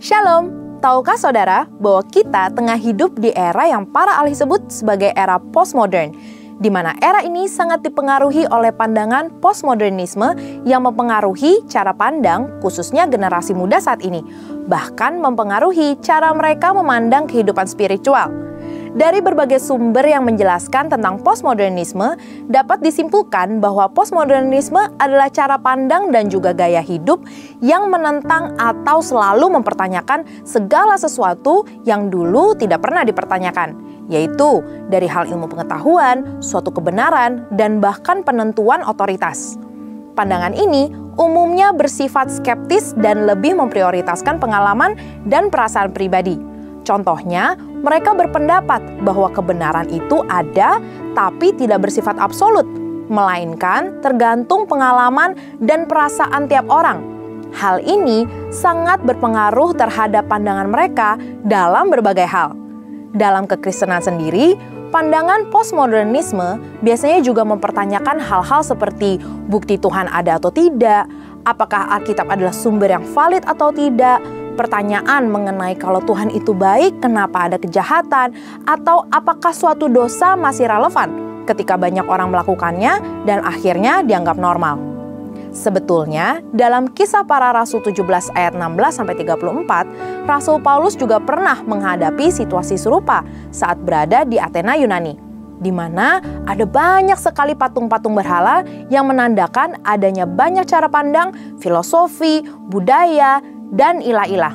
Shalom, tahukah saudara bahwa kita tengah hidup di era yang para ahli sebut sebagai era postmodern, di mana era ini sangat dipengaruhi oleh pandangan postmodernisme yang mempengaruhi cara pandang khususnya generasi muda saat ini, bahkan mempengaruhi cara mereka memandang kehidupan spiritual. Dari berbagai sumber yang menjelaskan tentang postmodernisme, dapat disimpulkan bahwa postmodernisme adalah cara pandang dan juga gaya hidup yang menentang atau selalu mempertanyakan segala sesuatu yang dulu tidak pernah dipertanyakan, yaitu dari hal ilmu pengetahuan, suatu kebenaran, dan bahkan penentuan otoritas. Pandangan ini umumnya bersifat skeptis dan lebih memprioritaskan pengalaman dan perasaan pribadi. Contohnya, mereka berpendapat bahwa kebenaran itu ada tapi tidak bersifat absolut, melainkan tergantung pengalaman dan perasaan tiap orang. Hal ini sangat berpengaruh terhadap pandangan mereka dalam berbagai hal. Dalam kekristenan sendiri, pandangan postmodernisme biasanya juga mempertanyakan hal-hal seperti bukti Tuhan ada atau tidak, apakah Alkitab adalah sumber yang valid atau tidak, pertanyaan mengenai kalau Tuhan itu baik, kenapa ada kejahatan, atau apakah suatu dosa masih relevan ketika banyak orang melakukannya dan akhirnya dianggap normal. Sebetulnya, dalam Kisah Para Rasul 17 ayat 16-34, Rasul Paulus juga pernah menghadapi situasi serupa saat berada di Athena, Yunani, di mana ada banyak sekali patung-patung berhala yang menandakan adanya banyak cara pandang, filosofi, budaya, dan ilah-ilah.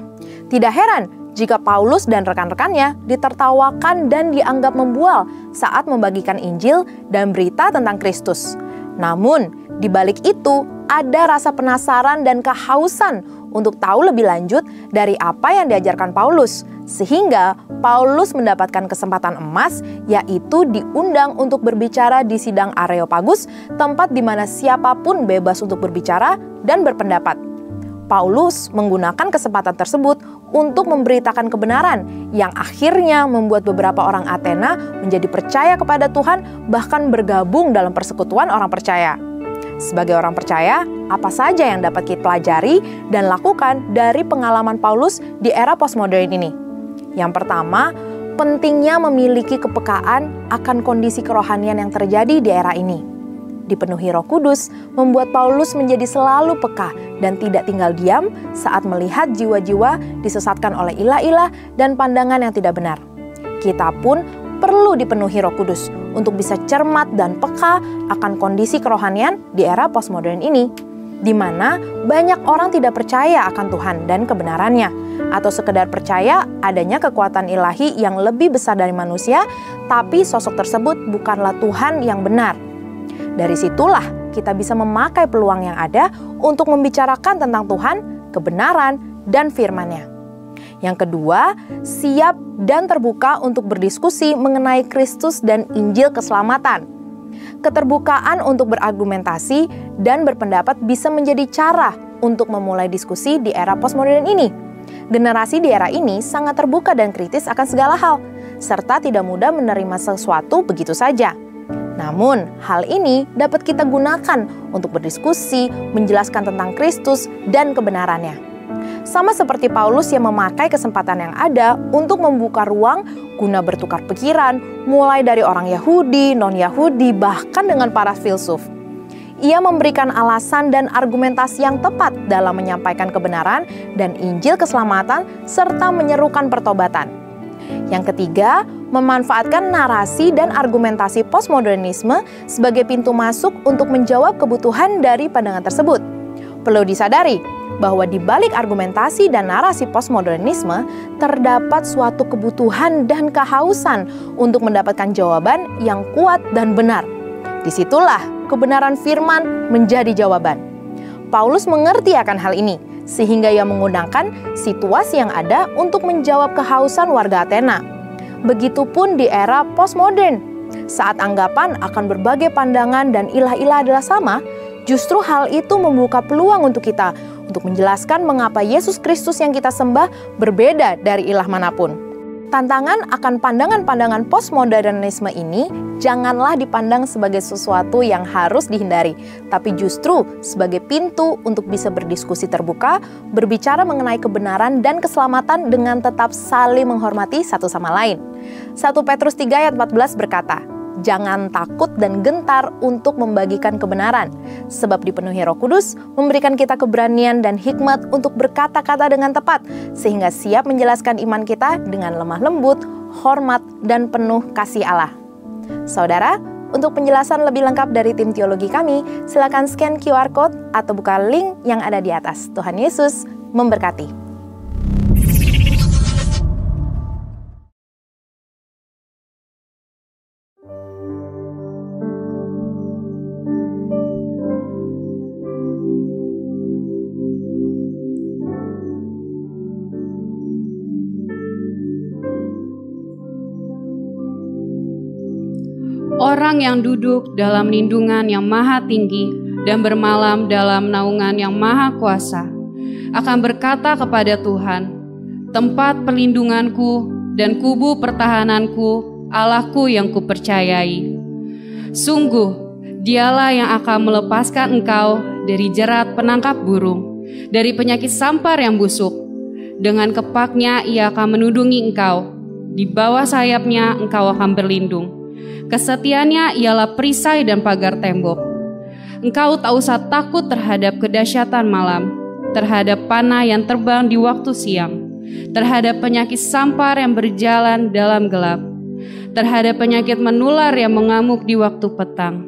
Tidak heran jika Paulus dan rekan-rekannya ditertawakan dan dianggap membual saat membagikan Injil dan berita tentang Kristus. Namun, di balik itu ada rasa penasaran dan kehausan untuk tahu lebih lanjut dari apa yang diajarkan Paulus, sehingga Paulus mendapatkan kesempatan emas, yaitu diundang untuk berbicara di sidang Areopagus, tempat di mana siapapun bebas untuk berbicara dan berpendapat. Paulus menggunakan kesempatan tersebut untuk memberitakan kebenaran yang akhirnya membuat beberapa orang Athena menjadi percaya kepada Tuhan, bahkan bergabung dalam persekutuan orang percaya. Sebagai orang percaya, apa saja yang dapat kita pelajari dan lakukan dari pengalaman Paulus di era postmodern ini? Yang pertama, pentingnya memiliki kepekaan akan kondisi kerohanian yang terjadi di era ini. Dipenuhi Roh Kudus membuat Paulus menjadi selalu peka dan tidak tinggal diam saat melihat jiwa-jiwa disesatkan oleh ilah-ilah dan pandangan yang tidak benar. Kita pun perlu dipenuhi Roh Kudus untuk bisa cermat dan peka akan kondisi kerohanian di era postmodern ini, di mana banyak orang tidak percaya akan Tuhan dan kebenarannya, atau sekedar percaya adanya kekuatan ilahi yang lebih besar dari manusia, tapi sosok tersebut bukanlah Tuhan yang benar. Dari situlah kita bisa memakai peluang yang ada untuk membicarakan tentang Tuhan, kebenaran, dan firman-Nya. Yang kedua, siap dan terbuka untuk berdiskusi mengenai Kristus dan Injil keselamatan. Keterbukaan untuk berargumentasi dan berpendapat bisa menjadi cara untuk memulai diskusi di era postmodern ini. Generasi di era ini sangat terbuka dan kritis akan segala hal, serta tidak mudah menerima sesuatu begitu saja. Namun, hal ini dapat kita gunakan untuk berdiskusi, menjelaskan tentang Kristus dan kebenarannya. Sama seperti Paulus yang memakai kesempatan yang ada untuk membuka ruang guna bertukar pikiran, mulai dari orang Yahudi, non-Yahudi, bahkan dengan para filsuf. Ia memberikan alasan dan argumentasi yang tepat dalam menyampaikan kebenaran dan Injil keselamatan, serta menyerukan pertobatan. Yang ketiga, memanfaatkan narasi dan argumentasi postmodernisme sebagai pintu masuk untuk menjawab kebutuhan dari pandangan tersebut. Perlu disadari bahwa di balik argumentasi dan narasi postmodernisme terdapat suatu kebutuhan dan kehausan untuk mendapatkan jawaban yang kuat dan benar. Disitulah kebenaran firman menjadi jawaban. Paulus mengerti akan hal ini, sehingga ia menggunakan situasi yang ada untuk menjawab kehausan warga Athena. Begitupun di era postmodern, saat anggapan akan berbagai pandangan dan ilah-ilah adalah sama, justru hal itu membuka peluang untuk kita untuk menjelaskan mengapa Yesus Kristus yang kita sembah berbeda dari ilah manapun. Tantangan akan pandangan-pandangan postmodernisme ini janganlah dipandang sebagai sesuatu yang harus dihindari, tapi justru sebagai pintu untuk bisa berdiskusi terbuka, berbicara mengenai kebenaran dan keselamatan dengan tetap saling menghormati satu sama lain. 1 Petrus 3 ayat 14 berkata, "Jangan takut dan gentar untuk membagikan kebenaran, sebab dipenuhi Roh Kudus memberikan kita keberanian dan hikmat untuk berkata-kata dengan tepat, sehingga siap menjelaskan iman kita dengan lemah lembut, hormat, dan penuh kasih Allah." Saudara, untuk penjelasan lebih lengkap dari tim teologi kami, silakan scan QR Code atau buka link yang ada di atas. Tuhan Yesus memberkati. Orang yang duduk dalam lindungan yang maha tinggi dan bermalam dalam naungan yang maha kuasa akan berkata kepada Tuhan, "Tempat perlindunganku dan kubu pertahananku, Allahku yang kupercayai. Sungguh, dialah yang akan melepaskan engkau dari jerat penangkap burung, dari penyakit sampar yang busuk. Dengan kepaknya ia akan menudungi engkau, di bawah sayapnya engkau akan berlindung. Kesetiaannya ialah perisai dan pagar tembok. Engkau tak usah takut terhadap kedahsyatan malam, terhadap panah yang terbang di waktu siang, terhadap penyakit sampar yang berjalan dalam gelap, terhadap penyakit menular yang mengamuk di waktu petang.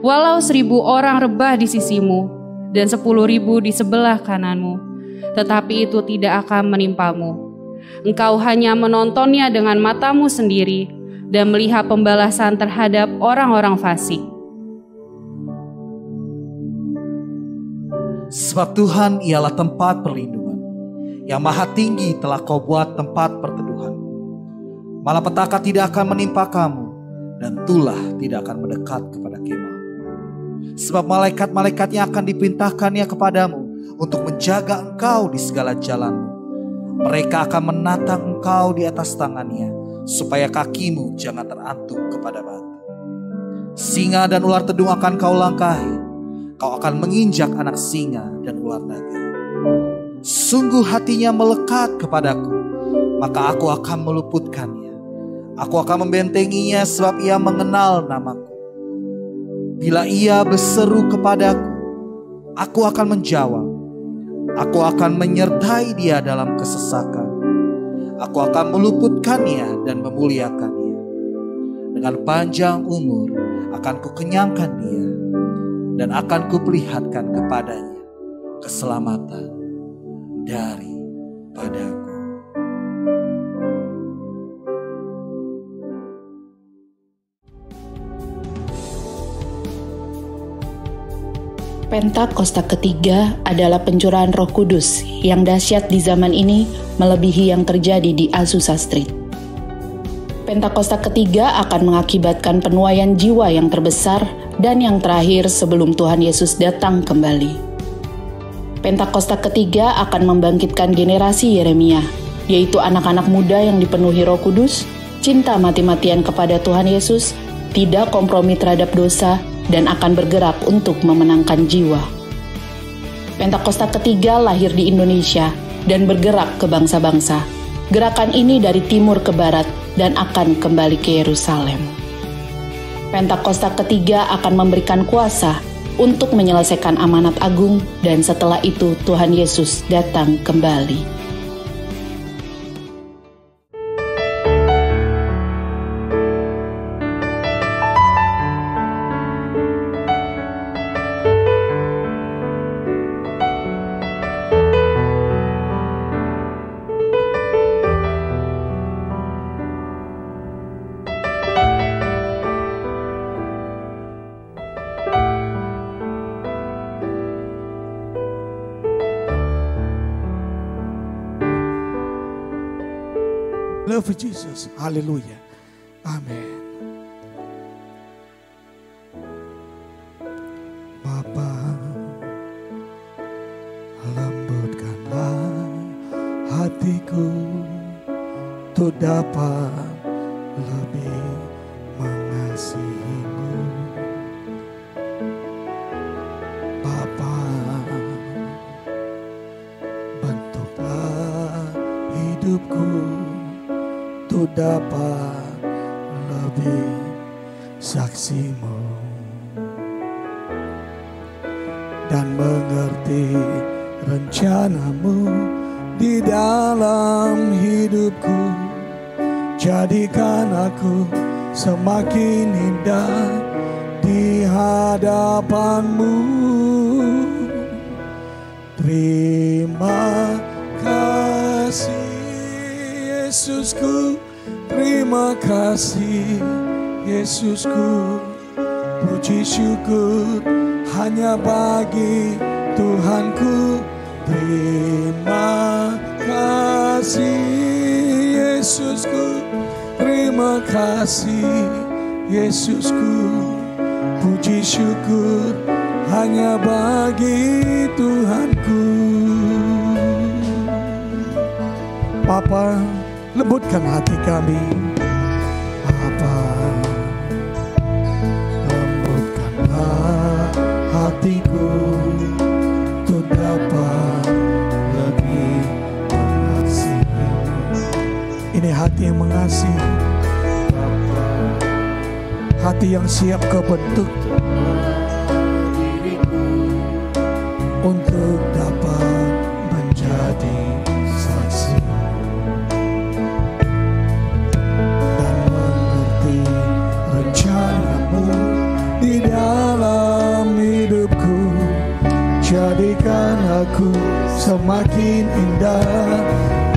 Walau 1.000 orang rebah di sisimu dan 10.000 di sebelah kananmu, tetapi itu tidak akan menimpamu. Engkau hanya menontonnya dengan matamu sendiri dan melihat pembalasan terhadap orang-orang fasik." Sebab Tuhan ialah tempat perlindungan, yang maha tinggi telah kau buat tempat perteduhan. Malapetaka tidak akan menimpa kamu, dan tulah tidak akan mendekat kepada kemah. Sebab malaikat-malaikatnya akan diperintahkannya kepadamu untuk menjaga engkau di segala jalanmu. Mereka akan menatang engkau di atas tangannya, supaya kakimu jangan terantuk kepada batu. Singa dan ular tedung akan kau langkahi, kau akan menginjak anak singa dan ular naga. Sungguh hatinya melekat kepadaku, maka aku akan meluputkannya. Aku akan membentenginya sebab ia mengenal namaku. Bila ia berseru kepadaku, aku akan menjawab. Aku akan menyertai dia dalam kesesakan. Aku akan meluputkannya dan memuliakannya. Dengan panjang umur akan kukenyangkan dia, dan akan kuperlihatkan kepadanya keselamatan daripadaku. Pentakosta ketiga adalah pencurahan Roh Kudus yang dahsyat di zaman ini melebihi yang terjadi di Azusa Street. Pentakosta ketiga akan mengakibatkan penuaian jiwa yang terbesar dan yang terakhir sebelum Tuhan Yesus datang kembali. Pentakosta ketiga akan membangkitkan generasi Yeremia, yaitu anak-anak muda yang dipenuhi Roh Kudus, cinta mati-matian kepada Tuhan Yesus, tidak kompromi terhadap dosa, dan akan bergerak untuk memenangkan jiwa. Pentakosta ketiga lahir di Indonesia dan bergerak ke bangsa-bangsa. Gerakan ini dari timur ke barat dan akan kembali ke Yerusalem. Pentakosta ketiga akan memberikan kuasa untuk menyelesaikan amanat agung, dan setelah itu Tuhan Yesus datang kembali. Love for Jesus. Hallelujah. Amen. Bapa, lembutkanlah hatiku untuk dapat lebih mengasihimu. Bapa, bentuklah hidupku untuk dapat lebih saksimu dan mengerti rencanamu di dalam hidupku. Jadikan aku semakin indah di hadapanmu. Terima kasih Yesusku, terima kasih Yesusku. Puji syukur hanya bagi Tuhanku. Terima kasih Yesusku, terima kasih Yesusku. Puji syukur hanya bagi Tuhanku. Bapa, lembutkan hati kami. Bapa, lembutkanlah hatiku untuk dapat lebih mengasihi. Ini hati yang mengasihi, hati yang siap kau bentuk untuk dapat menjadi saksi dan mengerti rencanamu di dalam hidupku. Jadikan aku semakin indah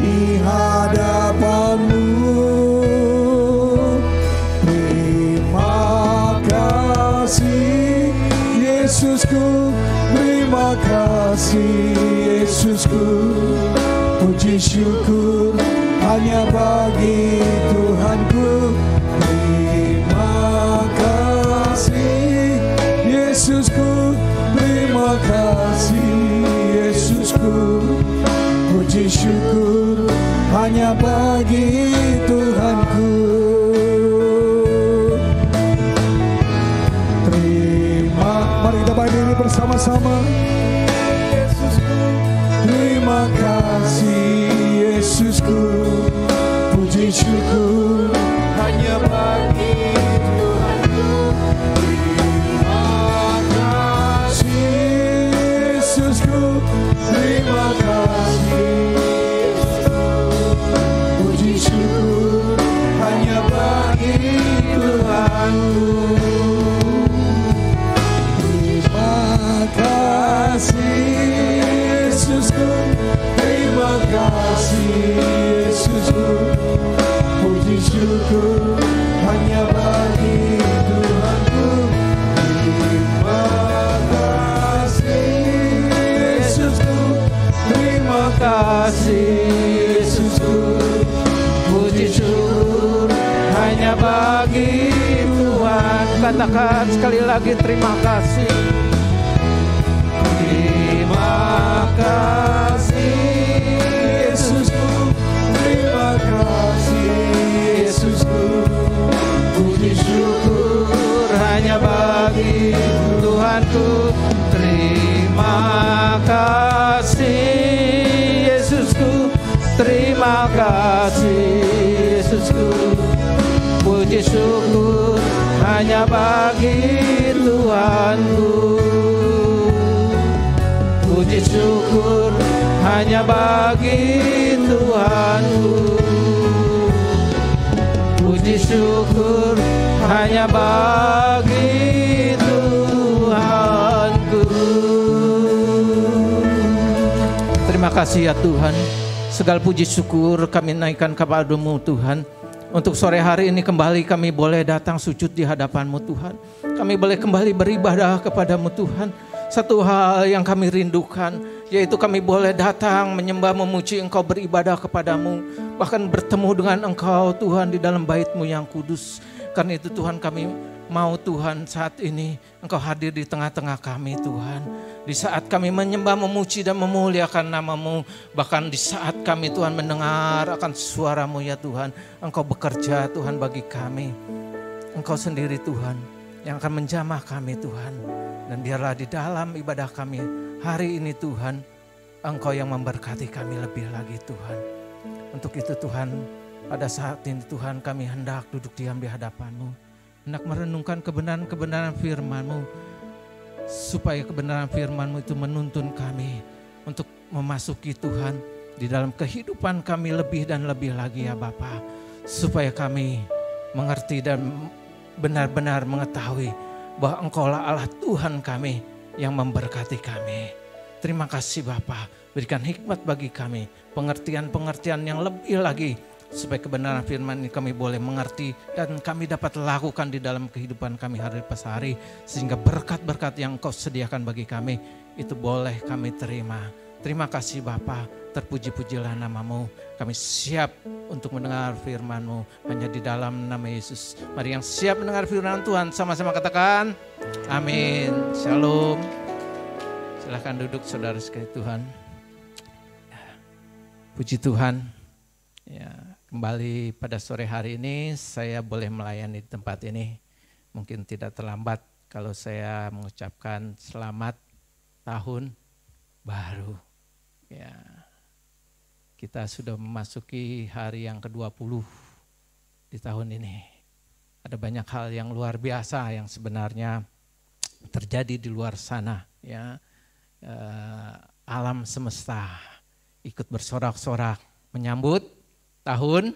di hadapanmu. Terima kasih Yesusku, terima kasih Yesusku. Puji syukur hanya bagi Tuhanku. Terima kasih Yesusku, terima kasih Yesusku. Puji syukur hanya bagi Tuhanku. Mari kita berdiri bersama-sama. Terima kasih Yesusku. Puji syukur hanya bagi Tuhanku. Terima kasih Yesusku. Terima kasih Yesusku. Puji syukur hanya bagi Tuhanku. Yesusku, terima kasih Yesusku. Puji syukur hanya bagi Tuhanku. Terima kasih Yesusku, terima kasih Yesusku. Puji syukur hanya bagi Tuhan. Katakan sekali lagi, terima kasih. Terima kasih Yesusku, terima kasih Yesusku. Puji syukur hanya bagi Tuhanku. Terima kasih Yesusku, terima kasih Yesusku. Puji syukur hanya bagi Tuhanku. Puji syukur hanya bagi Tuhanku. Puji syukur hanya bagi Tuhanku. Terima kasih ya Tuhan. Segala puji syukur kami naikkan kepada-Mu Tuhan. Untuk sore hari ini kembali kami boleh datang sujud di hadapan-Mu Tuhan. Kami boleh kembali beribadah kepada-Mu Tuhan. Satu hal yang kami rindukan, yaitu kami boleh datang menyembah, memuji Engkau, beribadah kepada-Mu, bahkan bertemu dengan Engkau Tuhan di dalam bait-Mu yang kudus. Karena itu Tuhan, kami mau Tuhan saat ini Engkau hadir di tengah-tengah kami Tuhan. Di saat kami menyembah, memuji dan memuliakan nama-Mu. Bahkan di saat kami Tuhan mendengar akan suara-Mu ya Tuhan. Engkau bekerja Tuhan bagi kami. Engkau sendiri Tuhan yang akan menjamah kami Tuhan. Dan biarlah di dalam ibadah kami hari ini Tuhan, Engkau yang memberkati kami lebih lagi Tuhan. Untuk itu Tuhan, pada saat ini Tuhan kami hendak duduk diam di hadapan-Mu. Hendak merenungkan kebenaran-kebenaran firman-Mu. Supaya kebenaran firman-Mu itu menuntun kami untuk memasuki Tuhan di dalam kehidupan kami lebih dan lebih lagi ya Bapa. Supaya kami mengerti dan benar-benar mengetahui bahwa Engkaulah Allah Tuhan kami yang memberkati kami. Terima kasih Bapa, berikan hikmat bagi kami, pengertian-pengertian yang lebih lagi. Supaya kebenaran firman ini kami boleh mengerti dan kami dapat lakukan di dalam kehidupan kami hari pas hari. Sehingga berkat-berkat yang Kau sediakan bagi kami itu boleh kami terima. Terima kasih Bapa, terpuji-pujilah nama-Mu. Kami siap untuk mendengar firman-Mu hanya di dalam nama Yesus. Mari yang siap mendengar firman Tuhan sama-sama katakan amin. Shalom. Silahkan duduk saudara sekalian Tuhan. Puji Tuhan. Ya, kembali pada sore hari ini saya boleh melayani di tempat ini. Mungkin tidak terlambat kalau saya mengucapkan selamat tahun baru. Ya, kita sudah memasuki hari yang ke-20 di tahun ini. Ada banyak hal yang luar biasa yang sebenarnya terjadi di luar sana. Ya, alam semesta ikut bersorak-sorak menyambut tahun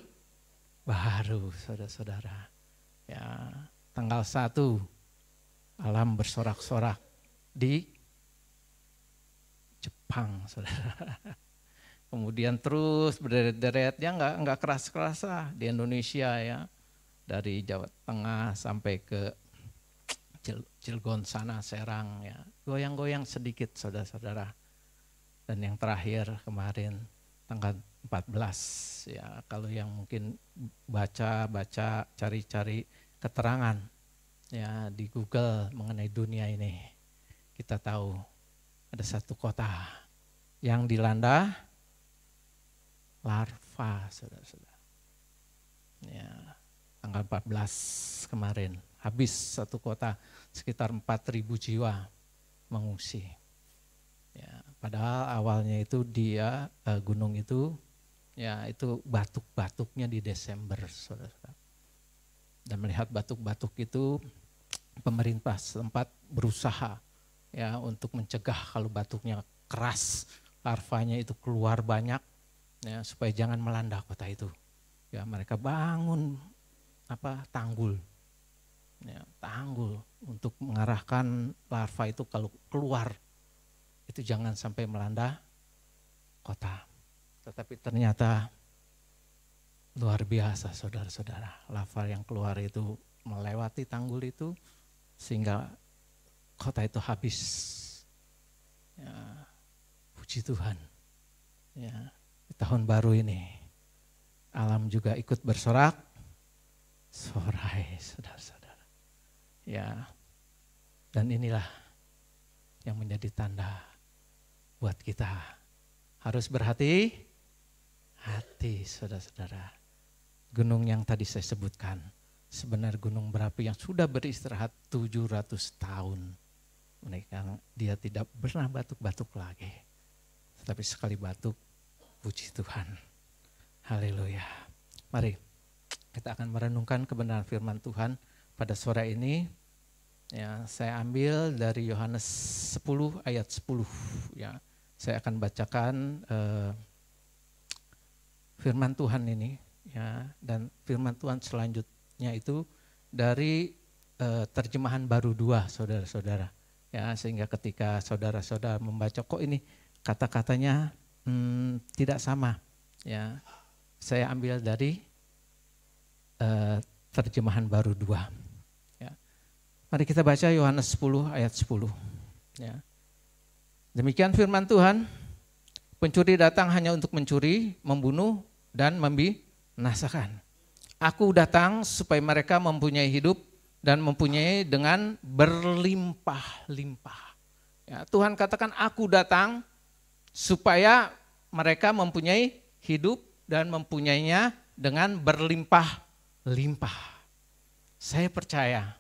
baru, saudara-saudara. Ya, tanggal 1 alam bersorak-sorak di Jepang, saudara. Kemudian terus berderet-deret, ya nggak keras-kerasa di Indonesia ya, dari Jawa Tengah sampai ke Cilegon sana, Serang ya, goyang-goyang sedikit, saudara-saudara. Dan yang terakhir kemarin tanggal 14 ya, kalau yang mungkin baca cari-cari keterangan ya di Google mengenai dunia ini, kita tahu ada satu kota yang dilanda larva, saudara-saudara. Ya, tanggal 14 kemarin habis satu kota, sekitar 4.000 jiwa mengungsi. Ya, padahal awalnya itu dia gunung itu ya itu batuk-batuknya di Desember, saudara. Dan melihat batuk-batuk itu, pemerintah setempat berusaha ya untuk mencegah kalau batuknya keras, larvanya itu keluar banyak ya, supaya jangan melanda kota itu. Ya, mereka bangun tanggul. Ya, tanggul untuk mengarahkan larva itu kalau keluar itu jangan sampai melanda kota. Tetapi ternyata luar biasa, saudara-saudara. Larva yang keluar itu melewati tanggul itu sehingga kota itu habis. Ya, puji Tuhan. Ya, di tahun baru ini alam juga ikut bersorak-sorai, saudara-saudara. Ya, dan inilah yang menjadi tanda buat kita harus berhati-hati, saudara-saudara. Gunung yang tadi saya sebutkan, sebenarnya gunung berapi yang sudah beristirahat 700 tahun. Mereka dia tidak pernah batuk-batuk lagi. Tetapi sekali batuk, puji Tuhan. Haleluya. Mari kita akan merenungkan kebenaran firman Tuhan pada sore ini. Ya, saya ambil dari Yohanes 10 ayat 10 ya. Saya akan bacakan firman Tuhan ini ya, dan firman Tuhan selanjutnya itu dari terjemahan baru 2, saudara-saudara. Ya, sehingga ketika saudara-saudara membaca kok ini kata-katanya tidak sama ya. Saya ambil dari terjemahan baru 2. Ya. Mari kita baca Yohanes 10 ayat 10 ya. Demikian firman Tuhan, pencuri datang hanya untuk mencuri, membunuh, dan membinasakan. Aku datang supaya mereka mempunyai hidup dan mempunyai dengan berlimpah-limpah. Ya, Tuhan katakan aku datang supaya mereka mempunyai hidup dan mempunyainya dengan berlimpah-limpah. Saya percaya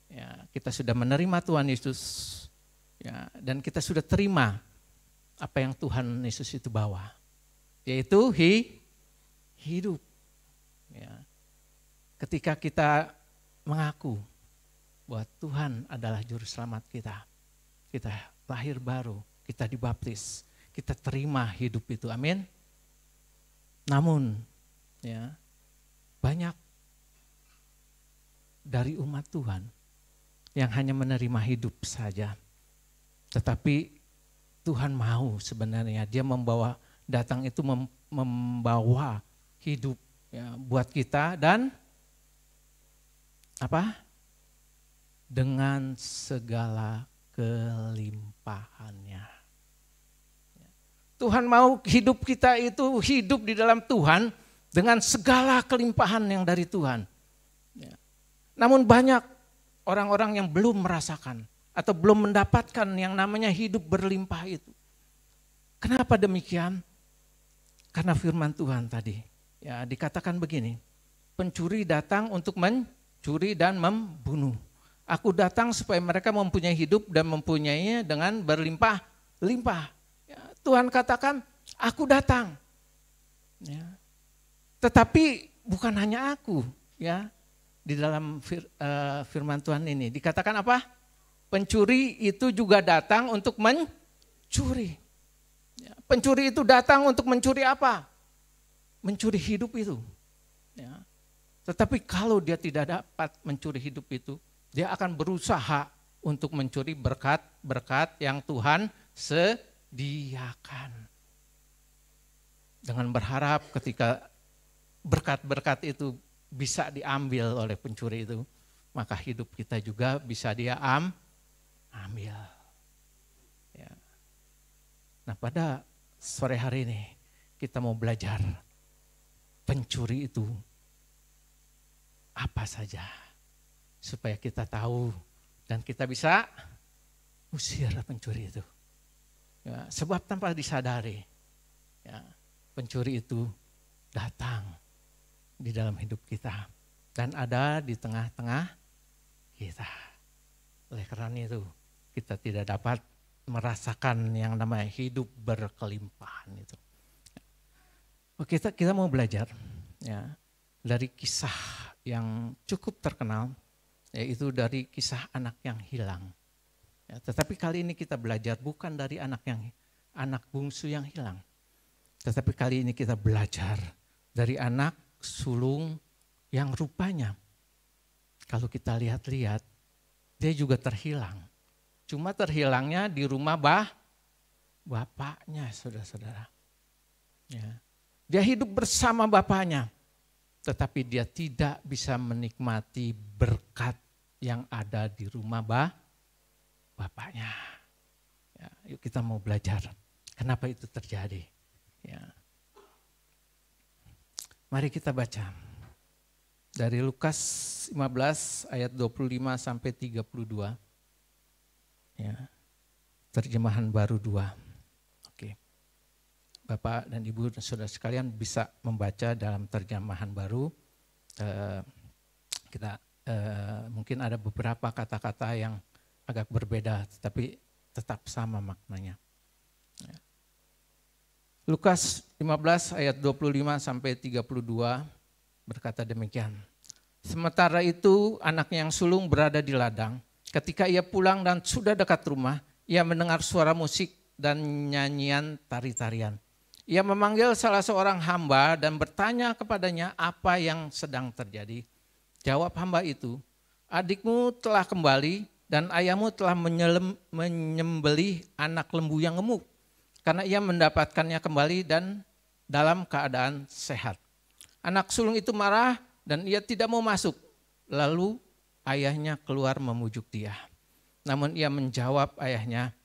ya, kita sudah menerima Tuhan Yesus ya, dan kita sudah terima apa yang Tuhan Yesus itu bawa, yaitu hidup. Ya. Ketika kita mengaku bahwa Tuhan adalah juru selamat kita lahir baru, kita dibaptis, kita terima hidup itu, amin. Namun ya, banyak dari umat Tuhan yang hanya menerima hidup saja. Tetapi Tuhan mau sebenarnya dia datang itu membawa hidup ya, buat kita dan apa? Dengan segala kelimpahannya. Tuhan mau hidup kita itu hidup di dalam Tuhan dengan segala kelimpahan yang dari Tuhan. Ya. Namun banyak orang-orang yang belum merasakan atau belum mendapatkan yang namanya hidup berlimpah itu. Kenapa demikian? Karena firman Tuhan tadi ya dikatakan begini, pencuri datang untuk mencuri dan membunuh. Aku datang supaya mereka mempunyai hidup dan mempunyainya dengan berlimpah-limpah. Ya, Tuhan katakan, aku datang. Ya. Tetapi bukan hanya aku, ya. Di dalam firman Tuhan ini dikatakan apa? Pencuri itu juga datang untuk mencuri. Ya, pencuri itu datang untuk mencuri apa? Mencuri hidup itu. Ya. Tetapi kalau dia tidak dapat mencuri hidup itu, dia akan berusaha untuk mencuri berkat-berkat yang Tuhan sediakan. Dengan berharap ketika berkat-berkat itu bisa diambil oleh pencuri itu, maka hidup kita juga bisa dia ambil. Ya. Nah pada sore hari ini kita mau belajar pencuri itu apa saja. Supaya kita tahu dan kita bisa usir pencuri itu. Ya, sebab tanpa disadari ya, pencuri itu datang di dalam hidup kita dan ada di tengah-tengah kita. Oleh karena itu kita tidak dapat merasakan yang namanya hidup berkelimpahan itu. Oke, kita mau belajar ya dari kisah yang cukup terkenal, yaitu dari kisah anak yang hilang. Ya, tetapi kali ini kita belajar bukan dari anak bungsu yang hilang. Tetapi kali ini kita belajar dari anak sulung yang rupanya kalau kita lihat-lihat dia juga terhilang. Cuma terhilangnya di rumah bapaknya, saudara-saudara. Ya. Dia hidup bersama bapaknya. Tetapi dia tidak bisa menikmati berkat yang ada di rumah bapaknya. Ya, yuk kita mau belajar kenapa itu terjadi. Ya. Mari kita baca dari Lukas 15 ayat 25 sampai 32. Ya. Terjemahan baru 2. Bapak dan Ibu dan saudara sekalian bisa membaca dalam terjemahan baru. Kita mungkin ada beberapa kata-kata yang agak berbeda, tetapi tetap sama maknanya. Lukas 15 ayat 25 sampai 32 berkata demikian. Sementara itu anaknya yang sulung berada di ladang. Ketika ia pulang dan sudah dekat rumah, ia mendengar suara musik dan nyanyian tari-tarian. Ia memanggil salah seorang hamba dan bertanya kepadanya apa yang sedang terjadi. Jawab hamba itu, adikmu telah kembali dan ayahmu telah menyembelih anak lembu yang gemuk. Karena ia mendapatkannya kembali dan dalam keadaan sehat. Anak sulung itu marah dan ia tidak mau masuk. Lalu ayahnya keluar memujuk dia. Namun ia menjawab ayahnya,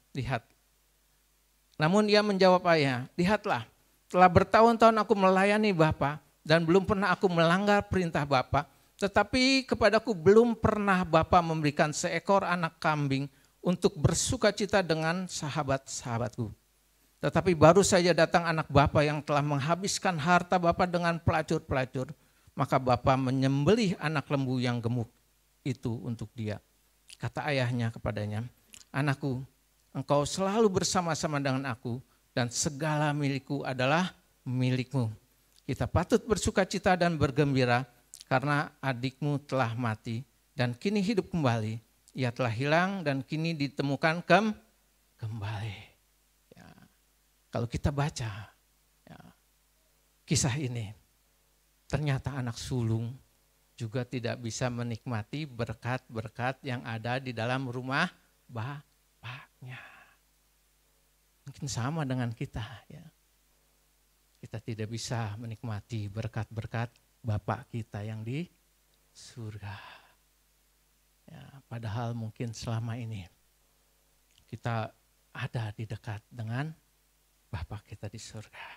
lihatlah. Telah bertahun-tahun aku melayani Bapa dan belum pernah aku melanggar perintah Bapa. Tetapi kepadaku belum pernah Bapa memberikan seekor anak kambing untuk bersukacita dengan sahabat-sahabatku. Tetapi baru saja datang anak bapa yang telah menghabiskan harta bapa dengan pelacur-pelacur, maka bapa menyembelih anak lembu yang gemuk itu untuk dia. Kata ayahnya kepadanya, anakku, engkau selalu bersama-sama dengan aku dan segala milikku adalah milikmu. Kita patut bersukacita dan bergembira karena adikmu telah mati dan kini hidup kembali. Ia telah hilang dan kini ditemukan kembali. Ya. Kalau kita baca ya, kisah ini, ternyata anak sulung juga tidak bisa menikmati berkat-berkat yang ada di dalam rumah bapaknya. Mungkin sama dengan kita ya. Kita tidak bisa menikmati berkat-berkat Bapak kita yang di surga. Ya, padahal mungkin selama ini kita ada di dekat dengan Bapak kita di surga.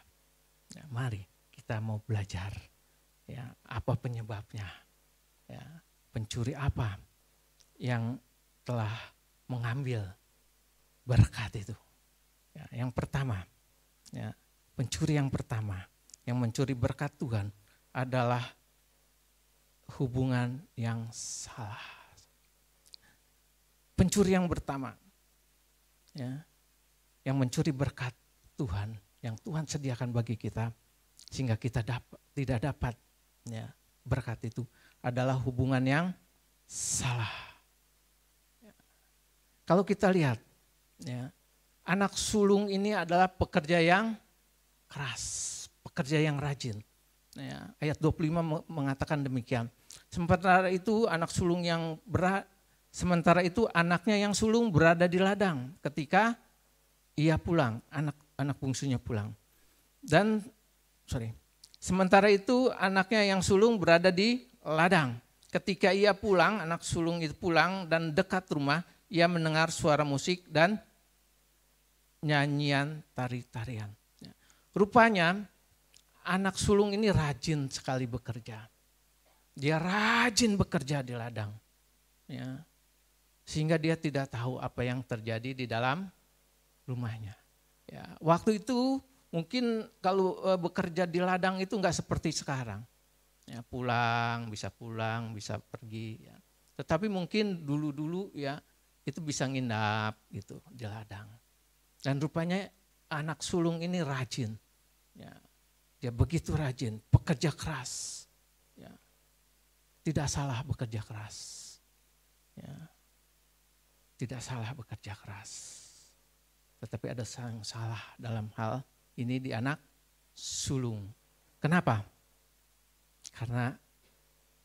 Ya, mari kita mau belajar ya, apa penyebabnya. Ya, pencuri apa yang telah mengambil berkat itu. Ya, yang pertama, ya, pencuri yang pertama yang mencuri berkat Tuhan adalah hubungan yang salah. Pencuri yang pertama, ya, yang mencuri berkat Tuhan, yang Tuhan sediakan bagi kita, sehingga kita tidak dapat ya, berkat itu, adalah hubungan yang salah. Ya. Kalau kita lihat, ya, anak sulung ini adalah pekerja yang keras, pekerja yang rajin. Ya, ayat 25 mengatakan demikian. Sementara itu anaknya yang sulung berada di ladang ketika ia pulang, anak bungsunya pulang. Sementara itu anaknya yang sulung berada di ladang. Ketika ia pulang, anak sulung itu pulang dan dekat rumah, ia mendengar suara musik dan nyanyian tari-tarian. Rupanya anak sulung ini rajin sekali bekerja. Dia rajin bekerja di ladang. Ya. Sehingga dia tidak tahu apa yang terjadi di dalam rumahnya. Ya, waktu itu mungkin kalau bekerja di ladang itu enggak seperti sekarang. Ya, bisa pergi. Ya. Tetapi mungkin dulu ya itu bisa nginap gitu di ladang. Dan rupanya anak sulung ini rajin. Ya, dia begitu rajin, bekerja keras. Ya, tidak salah bekerja keras. Ya. Tidak salah bekerja keras. Tetapi ada yang salah dalam hal ini di anak sulung. Kenapa? Karena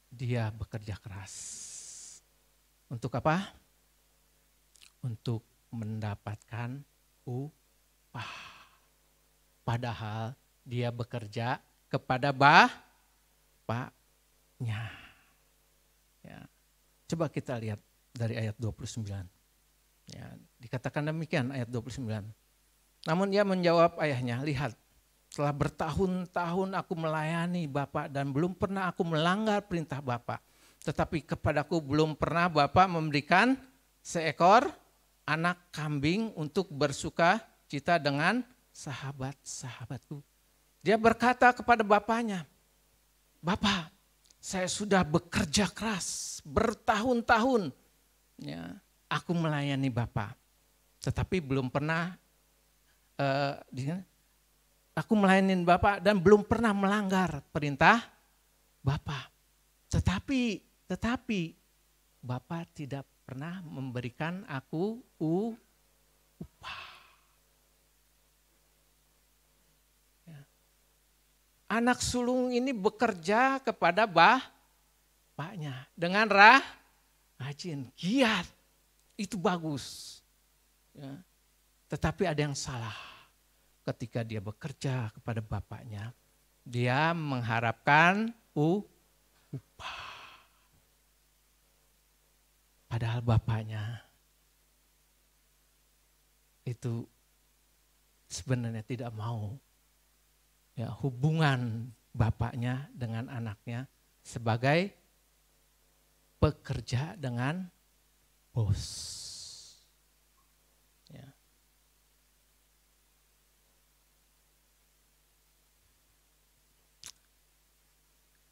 dia bekerja keras. Untuk apa? Untuk mendapatkan upah. Padahal dia bekerja kepada bapaknya. Ya. Coba kita lihat dari ayat 29. Ya, dikatakan demikian ayat 29. Namun ia menjawab ayahnya, lihat, setelah bertahun-tahun aku melayani Bapak dan belum pernah aku melanggar perintah Bapak. Tetapi kepadaku belum pernah Bapak memberikan seekor anak kambing untuk bersuka cita dengan sahabat-sahabatku. Dia berkata kepada bapaknya, Bapak, saya sudah bekerja keras bertahun-tahun. Ya, aku melayani Bapak, tetapi belum pernah aku melayani Bapak dan belum pernah melanggar perintah Bapak. Tetapi Bapak tidak pernah memberikan aku upah. Ya. Anak sulung ini bekerja kepada bapaknya dengan rajin, giat, itu bagus. Ya. Tetapi ada yang salah. Ketika dia bekerja kepada bapaknya, dia mengharapkan upah. Padahal bapaknya itu sebenarnya tidak mau ya, hubungan bapaknya dengan anaknya sebagai pekerja dengan bos.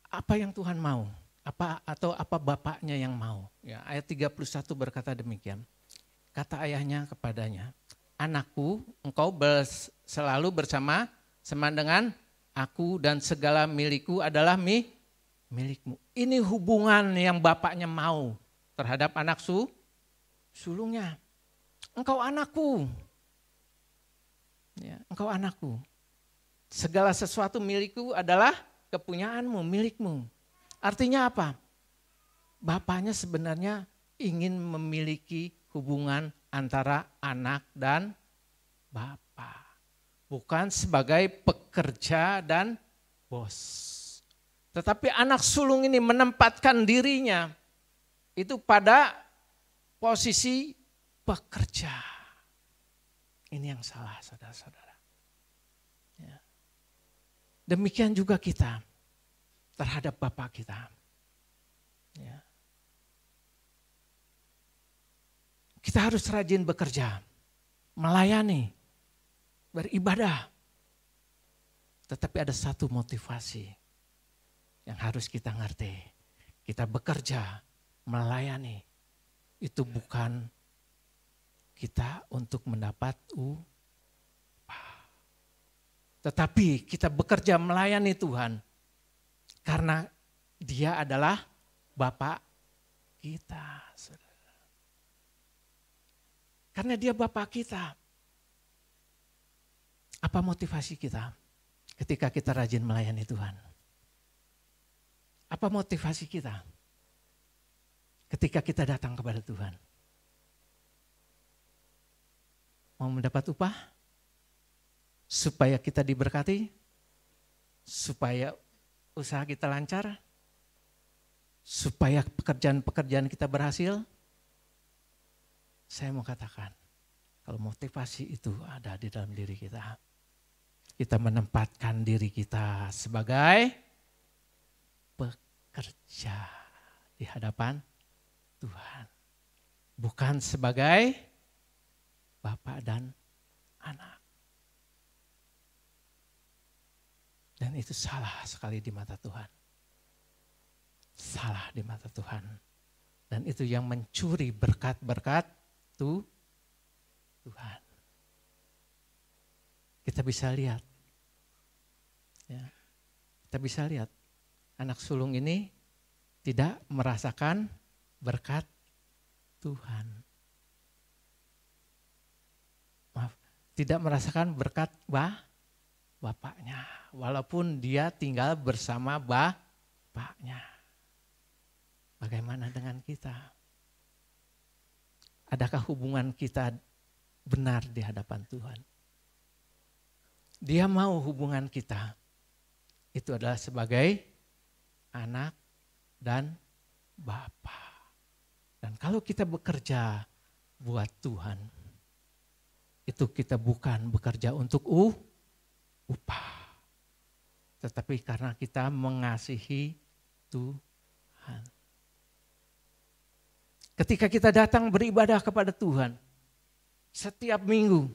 apa yang Tuhan mau? Apa bapaknya yang mau? Ya, ayat 31 berkata demikian. Kata ayahnya kepadanya, anakku, engkau selalu bersama dengan aku dan segala milikku adalah milikmu. Ini hubungan yang bapaknya mau terhadap anak sulungnya. Engkau anakku. Ya, engkau anakku. Segala sesuatu milikku adalah kepunyaanmu, milikmu. Artinya apa? Bapaknya sebenarnya ingin memiliki hubungan antara anak dan bapak. Bukan sebagai pekerja dan bos. Tetapi anak sulung ini menempatkan dirinya itu pada posisi pekerja. Ini yang salah, saudara-saudara. Ya. Demikian juga kita terhadap bapak kita. Ya. Kita harus rajin bekerja, melayani, beribadah. Tetapi ada satu motivasi yang harus kita ngerti. Kita bekerja, melayani, itu bukan kita untuk mendapat upah. Tetapi kita bekerja melayani Tuhan karena Dia adalah Bapa kita. Karena Dia Bapa kita. Apa motivasi kita ketika kita rajin melayani Tuhan? Apa motivasi kita ketika kita datang kepada Tuhan? Mau mendapat upah? Supaya kita diberkati? Supaya usaha kita lancar? Supaya pekerjaan-pekerjaan kita berhasil? Saya mau katakan, kalau motivasi itu ada di dalam diri kita, kita menempatkan diri kita sebagai pekerja di hadapan Tuhan. Bukan sebagai bapak dan anak. Dan itu salah sekali di mata Tuhan. Salah di mata Tuhan. Dan itu yang mencuri berkat-berkat Tuhan. Kita bisa lihat. Ya, kita bisa lihat. Anak sulung ini tidak merasakan berkat Tuhan. Tidak merasakan berkat bapaknya. Walaupun dia tinggal bersama bapaknya. Bagaimana dengan kita? Adakah hubungan kita benar di hadapan Tuhan? Dia mau hubungan kita. Itu adalah sebagai anak dan bapa. Dan kalau kita bekerja buat Tuhan, itu kita bukan bekerja untuk upah. Tetapi karena kita mengasihi Tuhan. Ketika kita datang beribadah kepada Tuhan, setiap minggu,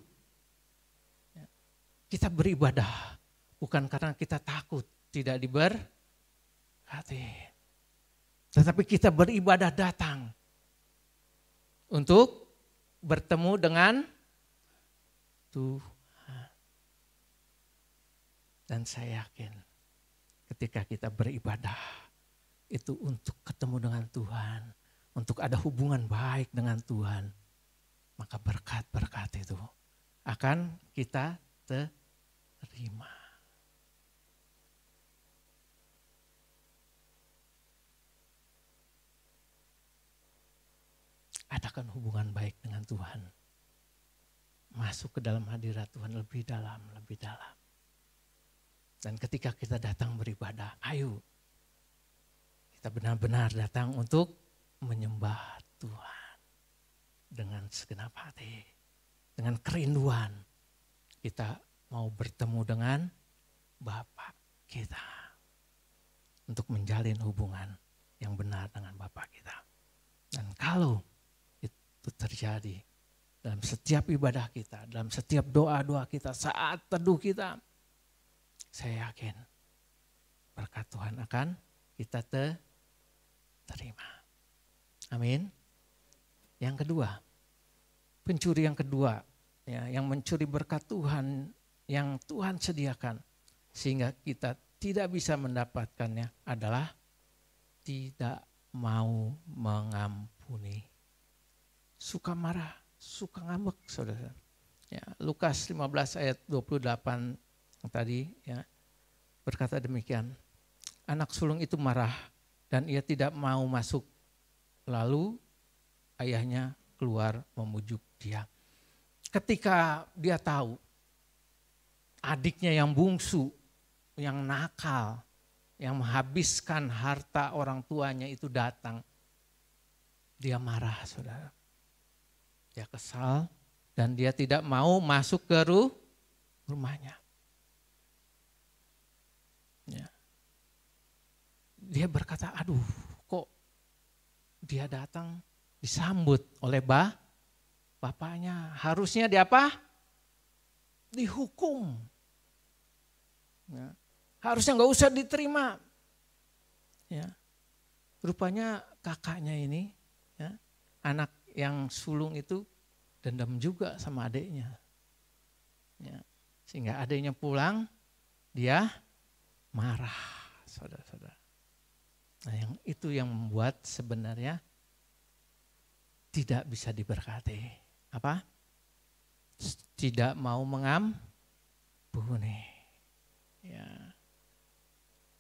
kita beribadah. Bukan karena kita takut tidak diberkati. Tetapi kita beribadah datang untuk bertemu dengan Tuhan. Dan saya yakin ketika kita beribadah itu untuk ketemu dengan Tuhan, untuk ada hubungan baik dengan Tuhan, maka berkat-berkat itu akan kita terima. Adakan hubungan baik dengan Tuhan. Masuk ke dalam hadirat Tuhan lebih dalam, lebih dalam. Dan ketika kita datang beribadah, ayo kita benar-benar datang untuk menyembah Tuhan dengan segenap hati, dengan kerinduan. Kita mau bertemu dengan Bapa kita untuk menjalin hubungan yang benar dengan Bapa kita. Dan kalau itu terjadi dalam setiap ibadah kita, dalam setiap doa-doa kita, saat teduh kita, saya yakin berkat Tuhan akan kita terima. Amin. Yang kedua, pencuri yang kedua, ya, yang mencuri berkat Tuhan yang Tuhan sediakan sehingga kita tidak bisa mendapatkannya adalah tidak mau mengampuni. Suka marah, suka ngambek, saudara. Ya, Lukas 15 ayat 28 yang tadi ya, berkata demikian. Anak sulung itu marah dan ia tidak mau masuk. Lalu ayahnya keluar memujuk dia. Ketika dia tahu adiknya yang bungsu, yang nakal, yang menghabiskan harta orang tuanya itu datang, dia marah, saudara. Dia kesal dan dia tidak mau masuk ke rumahnya. Ya. Dia berkata, aduh kok dia datang disambut oleh bapaknya. Harusnya dia apa? Dihukum. Ya. Harusnya nggak usah diterima. Ya. Rupanya kakaknya ini, ya, anak yang sulung itu dendam juga sama adiknya. Ya. Sehingga adiknya pulang, dia marah, saudara-saudara. Nah, yang itu yang membuat sebenarnya tidak bisa diberkati. Apa? Tidak mau mengampuni. Ya.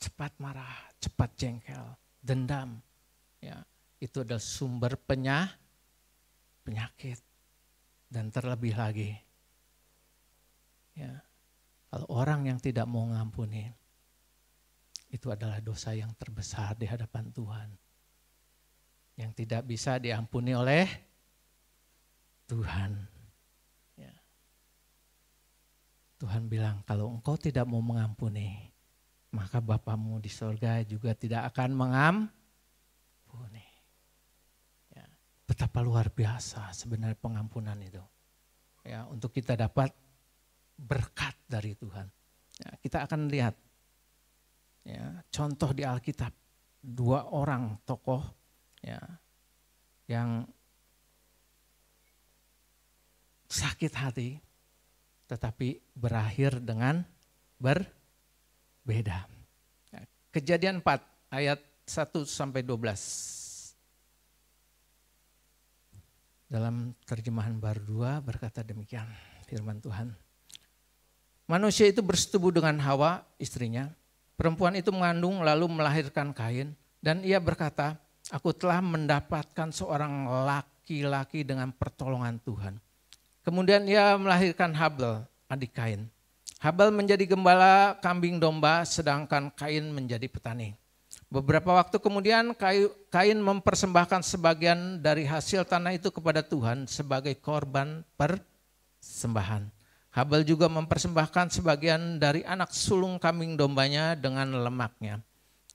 Cepat marah, cepat jengkel, dendam. Ya, itu adalah sumber penyakit. Dan terlebih lagi, ya, kalau orang yang tidak mau mengampuni, itu adalah dosa yang terbesar di hadapan Tuhan. Yang tidak bisa diampuni oleh Tuhan. Ya. Tuhan bilang, kalau engkau tidak mau mengampuni, maka Bapamu di surga juga tidak akan mengampuni. Ya. Betapa luar biasa sebenarnya pengampunan itu. Ya, untuk kita dapat berkat dari Tuhan. Ya, kita akan lihat, ya, contoh di Alkitab, 2 orang tokoh, ya, yang sakit hati tetapi berakhir dengan berbeda. Kejadian 4 ayat 1-12. Dalam terjemahan baru 2 berkata demikian, firman Tuhan. Manusia itu bersetubuh dengan Hawa istrinya. Perempuan itu mengandung lalu melahirkan Kain. Dan ia berkata, aku telah mendapatkan seorang laki-laki dengan pertolongan Tuhan. Kemudian ia melahirkan Habel, adik Kain. Habel menjadi gembala kambing domba, sedangkan Kain menjadi petani. Beberapa waktu kemudian Kain mempersembahkan sebagian dari hasil tanah itu kepada Tuhan sebagai korban persembahan. Habel juga mempersembahkan sebagian dari anak sulung kambing dombanya dengan lemaknya.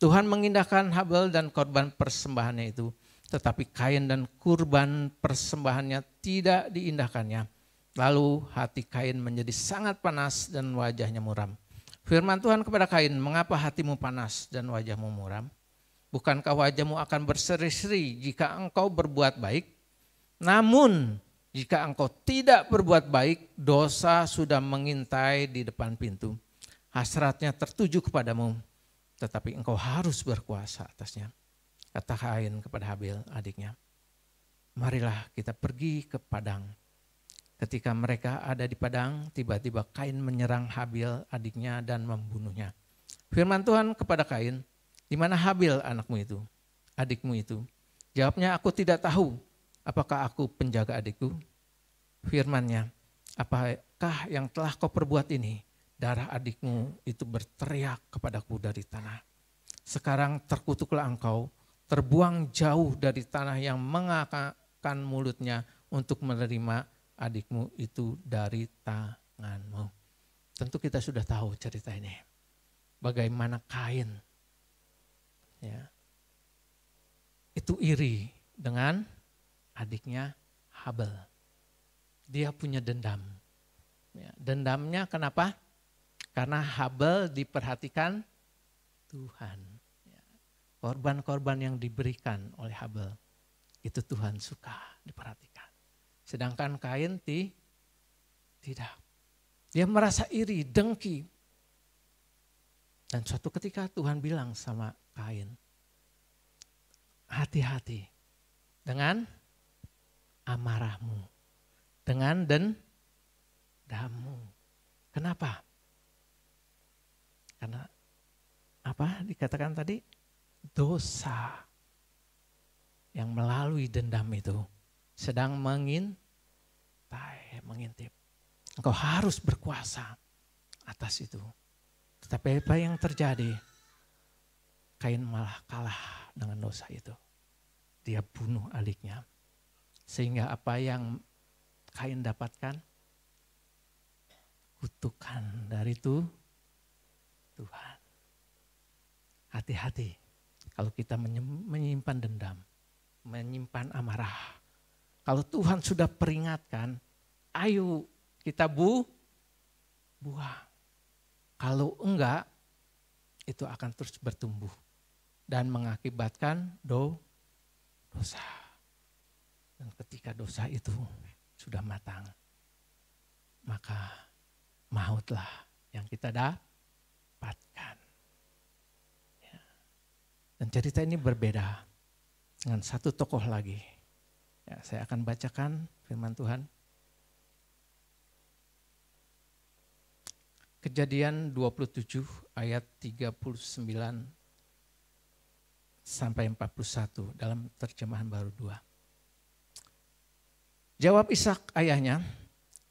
Tuhan mengindahkan Habel dan korban persembahannya itu, tetapi Kain dan kurban persembahannya tidak diindahkannya. Lalu hati Kain menjadi sangat panas dan wajahnya muram. Firman Tuhan kepada Kain, mengapa hatimu panas dan wajahmu muram? Bukankah wajahmu akan berseri-seri jika engkau berbuat baik? Namun jika engkau tidak berbuat baik, dosa sudah mengintai di depan pintu. Hasratnya tertuju kepadamu, tetapi engkau harus berkuasa atasnya. Kata Kain kepada Habel adiknya, marilah kita pergi ke padang. Ketika mereka ada di padang, tiba-tiba Kain menyerang Habel adiknya dan membunuhnya. Firman Tuhan kepada Kain, di mana Habel anakmu itu, adikmu itu? Jawabnya, aku tidak tahu. Apakah aku penjaga adikku? Firman-Nya, apakah yang telah kau perbuat ini? Darah adikmu itu berteriak kepadaku dari tanah. Sekarang terkutuklah engkau, terbuang jauh dari tanah yang mengangkat mulutnya untuk menerima adikmu itu dari tanganmu. Tentu kita sudah tahu cerita ini. Bagaimana Kain, ya, itu iri dengan adiknya Habel. Dia punya dendam. Ya, dendamnya kenapa? Karena Habel diperhatikan Tuhan. Ya. korban-korban yang diberikan oleh Habel. Itu Tuhan suka diperhatikan. Sedangkan Kain tidak. Dia merasa iri, dengki. Dan suatu ketika Tuhan bilang sama Kain, hati-hati dengan amarahmu, dengan dendammu. Kenapa? Karena apa dikatakan tadi? Dosa yang melalui dendam itu sedang mengintip. Engkau harus berkuasa atas itu. Tetapi apa yang terjadi? Kain malah kalah dengan dosa itu. Dia bunuh adiknya. Sehingga apa yang Kain dapatkan? Kutukan dari Tuhan. Hati-hati kalau kita menyimpan dendam, menyimpan amarah. Kalau Tuhan sudah peringatkan, ayo kita buang. Kalau enggak, itu akan terus bertumbuh dan mengakibatkan dosa. Dan ketika dosa itu sudah matang, maka mautlah yang kita dapatkan. Ya. Dan cerita ini berbeda dengan satu tokoh lagi. Ya, saya akan bacakan firman Tuhan. Kejadian 27 ayat 39 sampai 41 dalam terjemahan baru 2. Jawab Ishak ayahnya,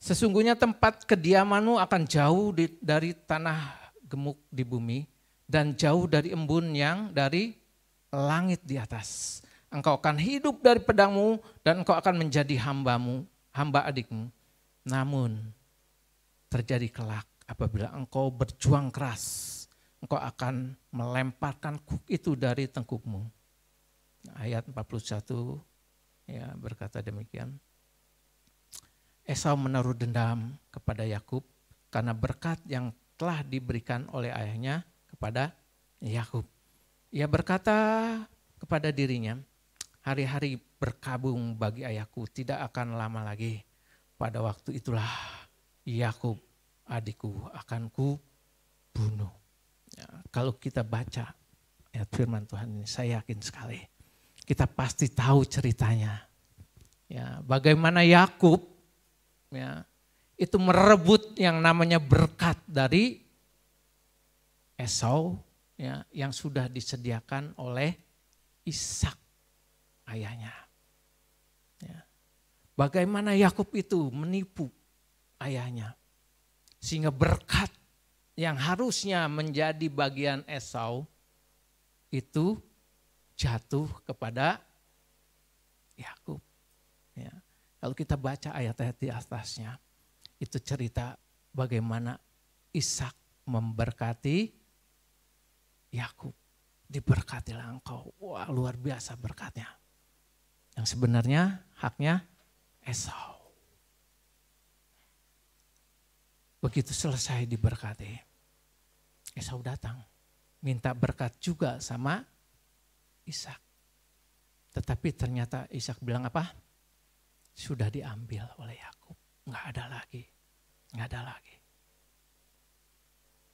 sesungguhnya tempat kediamanmu akan jauh dari tanah gemuk di bumi dan jauh dari embun yang dari langit di atas. Engkau akan hidup dari pedangmu dan engkau akan menjadi hamba adikmu. Namun terjadi kelak apabila engkau berjuang keras, engkau akan melemparkan kuk itu dari tengkukmu. Ayat 41 ya berkata demikian. Esau menaruh dendam kepada Yakub karena berkat yang telah diberikan oleh ayahnya kepada Yakub. Ia berkata kepada dirinya, hari-hari berkabung bagi ayahku tidak akan lama lagi. Pada waktu itulah Yakub adikku akan ku bunuh. Ya, kalau kita baca ayat firman Tuhan ini, saya yakin sekali kita pasti tahu ceritanya. Ya, bagaimana Yakub ya, itu merebut yang namanya berkat dari Esau ya, yang sudah disediakan oleh Ishak ayahnya. Ya. Bagaimana Yakub itu menipu ayahnya sehingga berkat yang harusnya menjadi bagian Esau itu jatuh kepada Yakub. Ya. Kalau kita baca ayat-ayat di atasnya, itu cerita bagaimana Ishak memberkati Yakub. Diberkatilah engkau. Wah, luar biasa berkatnya. Yang sebenarnya haknya Esau. Begitu selesai diberkati, Esau datang minta berkat juga sama Ishak. Tetapi ternyata Ishak bilang apa? Sudah diambil oleh Yakub, nggak ada lagi.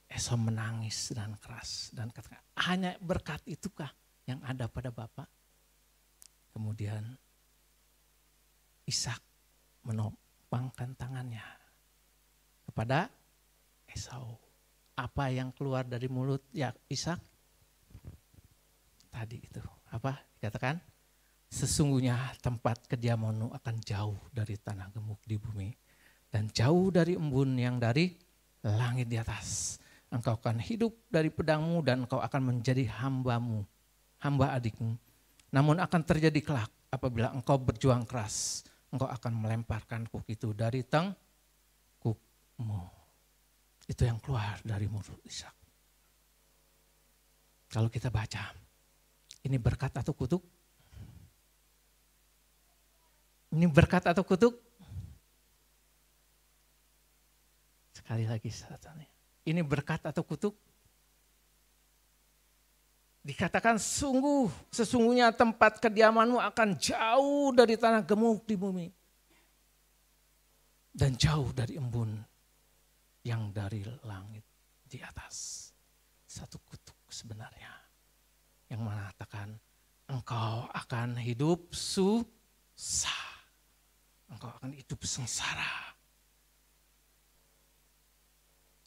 Esau menangis dan keras dan katakan, hanya berkat itukah yang ada pada Bapak? Kemudian Ishak menopangkan tangannya kepada Esau. Apa yang keluar dari mulut Ishak? Tadi itu apa dikatakan? Sesungguhnya tempat kediamanmu akan jauh dari tanah gemuk di bumi dan jauh dari embun yang dari langit di atas. Engkau akan hidup dari pedangmu dan engkau akan menjadi hamba adikmu. Namun akan terjadi kelak apabila engkau berjuang keras, engkau akan melemparkan kuk itu dari tengkukmu. Itu yang keluar dari mulut Ishak. Kalau kita baca, ini berkat atau kutuk? Ini berkat atau kutuk? Sekali lagi, ini berkat atau kutuk? Dikatakan sesungguhnya tempat kediamanmu akan jauh dari tanah gemuk di bumi. Dan jauh dari embun yang dari langit di atas. Satu kutuk sebenarnya yang mengatakan engkau akan hidup susah. Engkau akan hidup sengsara.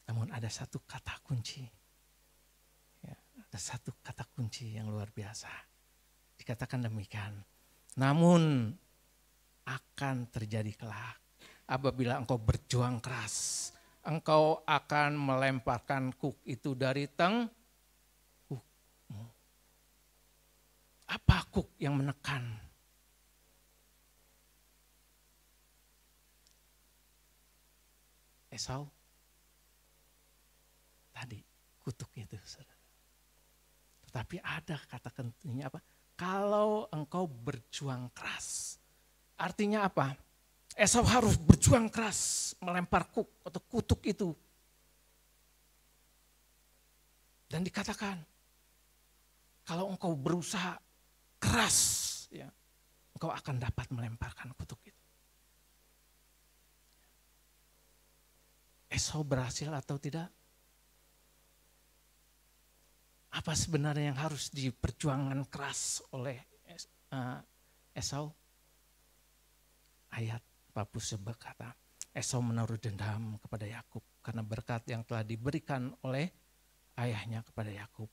Namun ada satu kata kunci. Ada satu kata kunci yang luar biasa. Dikatakan demikian. Namun akan terjadi kelak. Apabila engkau berjuang keras. Engkau akan melemparkan kuk itu dari tengkukmu. Apa kuk yang menekan? Esau. Tadi kutuk itu, saudara. Tetapi ada kata kuncinya apa? Kalau engkau berjuang keras. Artinya apa? Esau harus berjuang keras melempar kuk atau kutuk itu. Dan dikatakan, kalau engkau berusaha keras, ya, engkau akan dapat melemparkan kutuk itu. Esau berhasil atau tidak? Apa sebenarnya yang harus diperjuangkan keras oleh Esau? Ayat 40 berkata, Esau menaruh dendam kepada Yakub karena berkat yang telah diberikan oleh ayahnya kepada Yakub.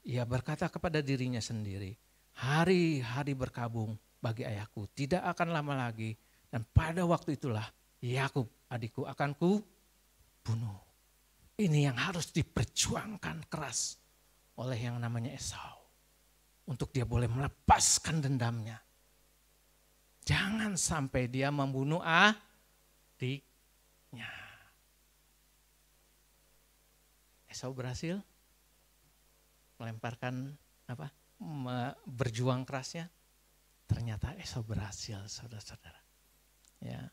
Ia berkata kepada dirinya sendiri, hari-hari berkabung bagi ayahku tidak akan lama lagi, dan pada waktu itulah Yakub adikku akan ku bunuh. Ini yang harus diperjuangkan keras oleh yang namanya Esau. Untuk dia boleh melepaskan dendamnya. Jangan sampai dia membunuh adiknya. Esau berhasil melemparkan berjuang kerasnya. Ternyata Esau berhasil, saudara-saudara. Ya,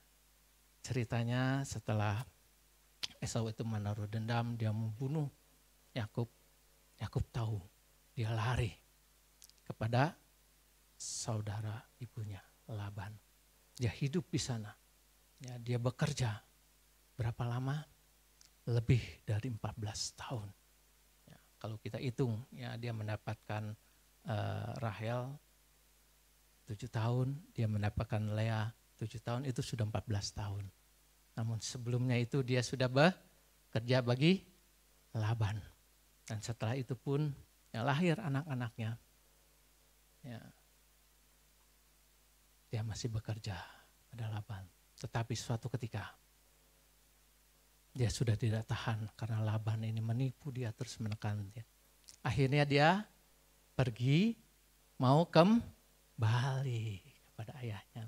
ceritanya setelah Esau itu menaruh dendam, dia membunuh Yakub. Yakub tahu, dia lari kepada saudara ibunya, Laban. Dia hidup di sana. Ya, dia bekerja berapa lama? Lebih dari 14 tahun. Ya, kalau kita hitung, ya, dia mendapatkan Rahel 7 tahun, dia mendapatkan Lea 7 tahun, itu sudah 14 tahun. Namun sebelumnya itu dia sudah bekerja bagi Laban. Dan setelah itu pun ya, lahir anak-anaknya. Ya, dia masih bekerja pada Laban. Tetapi suatu ketika dia sudah tidak tahan karena Laban ini menipu dia, terus menekan dia. Akhirnya dia pergi mau kembali kepada ayahnya.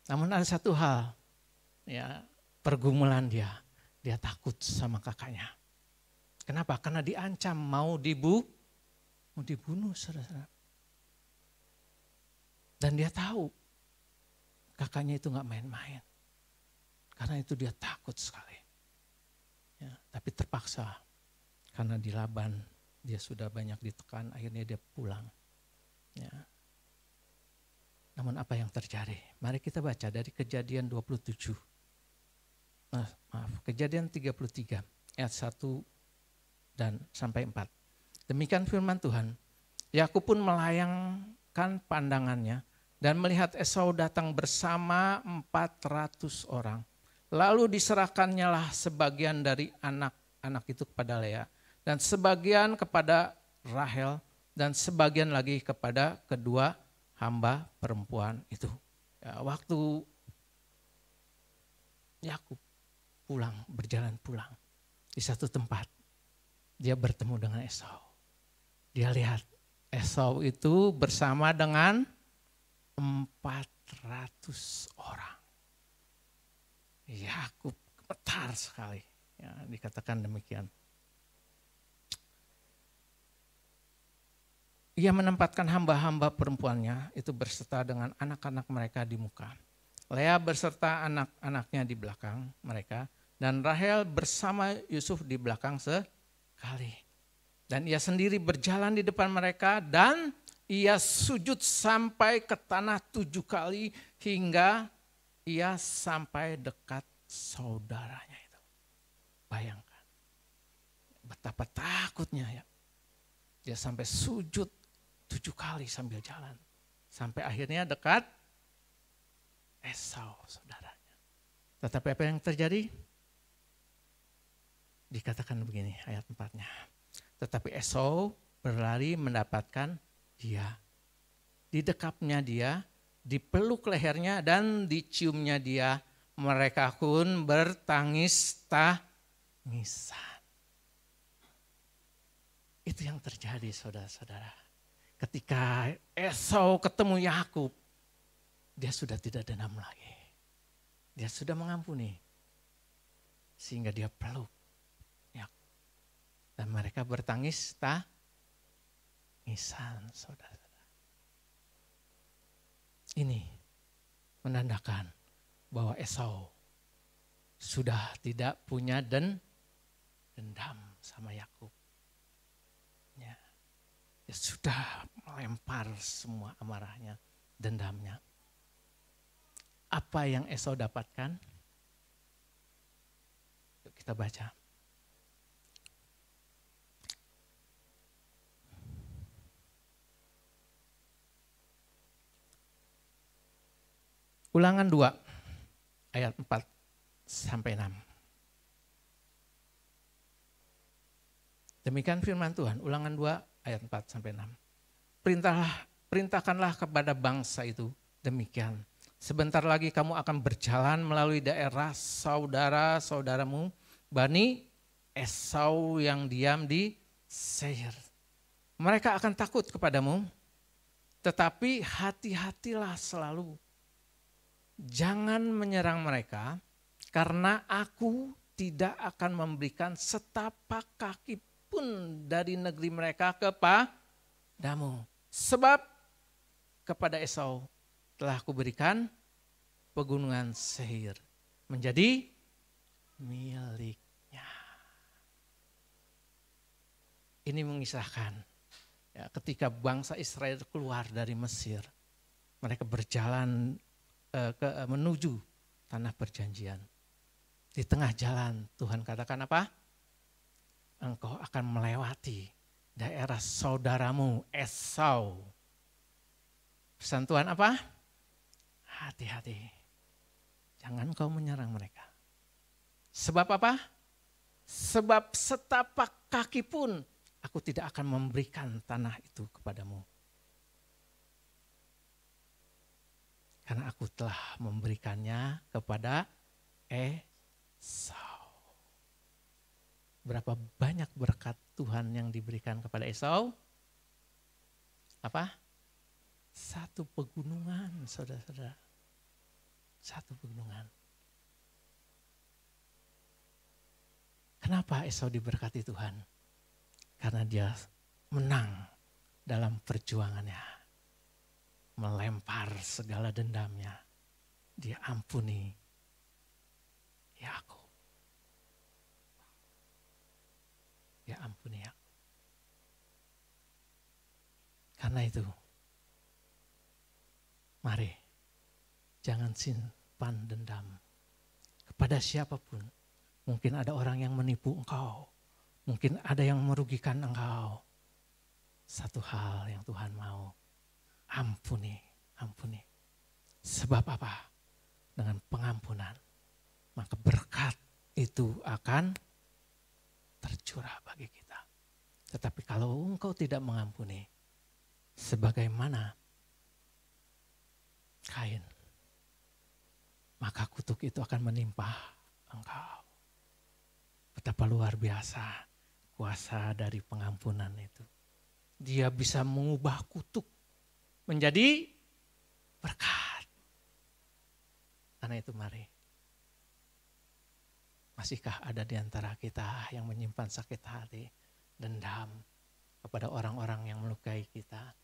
Namun ada satu hal, ya, pergumulan dia takut sama kakaknya. Kenapa? Karena diancam mau dibunuh, saudara. Dan dia tahu kakaknya itu gak main-main. Karena itu dia takut sekali. Ya, tapi terpaksa karena di Laban dia sudah banyak ditekan, akhirnya dia pulang. Ya. Namun apa yang terjadi? Mari kita baca dari Kejadian 27. Kejadian 33 ayat 1 dan sampai 4. Demikian firman Tuhan. Yakub pun melayangkan pandangannya dan melihat Esau datang bersama 400 orang. Lalu diserahkannya lah sebagian dari anak-anak itu kepada Lea, dan sebagian kepada Rahel, dan sebagian lagi kepada kedua hamba perempuan itu. Ya, waktu Yakub berjalan pulang di satu tempat, dia bertemu dengan Esau. Dia lihat Esau itu bersama dengan 400 orang. Yakub gemetar sekali, ya, dikatakan demikian. Ia menempatkan hamba-hamba perempuannya itu berserta dengan anak-anak mereka di muka. Lea berserta anak-anaknya di belakang mereka, dan Rahel bersama Yusuf di belakang sekali. Dan ia sendiri berjalan di depan mereka dan ia sujud sampai ke tanah 7 kali hingga ia sampai dekat saudaranya itu. Bayangkan betapa takutnya ya. Dia sampai sujud 7 kali sambil jalan. Sampai akhirnya dekat Esau saudaranya. Tetapi apa yang terjadi? Dikatakan begini ayat 4-nya. Tetapi Esau berlari mendapatkan dia. Didekapnya dia, dipeluk lehernya dan diciumnya dia. Mereka pun bertangis-tangisan. Itu yang terjadi saudara-saudara. Ketika Esau ketemu Yakub, dia sudah tidak dendam lagi. Dia sudah mengampuni. Sehingga dia peluk Yakub. Dan mereka bertangis-tangisan, saudara-saudara. Ini menandakan bahwa Esau sudah tidak punya dendam sama Yakub. Ya. Dia sudah melempar semua amarahnya, dendamnya. Apa yang Esau dapatkan? Yuk kita baca. Ulangan 2 ayat 4 sampai 6. Demikian firman Tuhan, Ulangan 2 ayat 4 sampai 6. Perintahkanlah kepada bangsa itu demikian. Sebentar lagi kamu akan berjalan melalui daerah saudara-saudaramu, Bani Esau yang diam di Seir. Mereka akan takut kepadamu, tetapi hati-hatilah selalu. Jangan menyerang mereka, karena aku tidak akan memberikan setapak kaki pun dari negeri mereka kepadamu. Sebab kepada Esau telah kuberikan pegunungan Seir menjadi miliknya. Ini mengisahkan ya, ketika bangsa Israel keluar dari Mesir, mereka berjalan menuju tanah perjanjian. Di tengah jalan Tuhan katakan apa? Engkau akan melewati daerah saudaramu Esau. Pesan Tuhan apa? Hati-hati. Jangan kau menyerang mereka. Sebab apa? Sebab setapak kaki pun aku tidak akan memberikan tanah itu kepadamu. Karena aku telah memberikannya kepada Esau. Berapa banyak berkat Tuhan yang diberikan kepada Esau? Apa? 1 pegunungan, saudara-saudara. 1 pegunungan. Kenapa Esau diberkati Tuhan? Karena dia menang dalam perjuangannya. Melempar segala dendamnya. Dia ampuni Yakub. Dia ampuni Yakub. Karena itu, mari jangan simpan dendam kepada siapapun. Mungkin ada orang yang menipu engkau. Mungkin ada yang merugikan engkau. Satu hal yang Tuhan mau, ampuni. Sebab apa? Dengan pengampunan, maka berkat itu akan tercurah bagi kita. Tetapi kalau engkau tidak mengampuni, sebagaimana Kain, maka kutuk itu akan menimpa engkau. Betapa luar biasa kuasa dari pengampunan itu. Dia bisa mengubah kutuk menjadi berkat. Karena itu mari. Masihkah ada di antara kita yang menyimpan sakit hati, dendam kepada orang-orang yang melukai kita,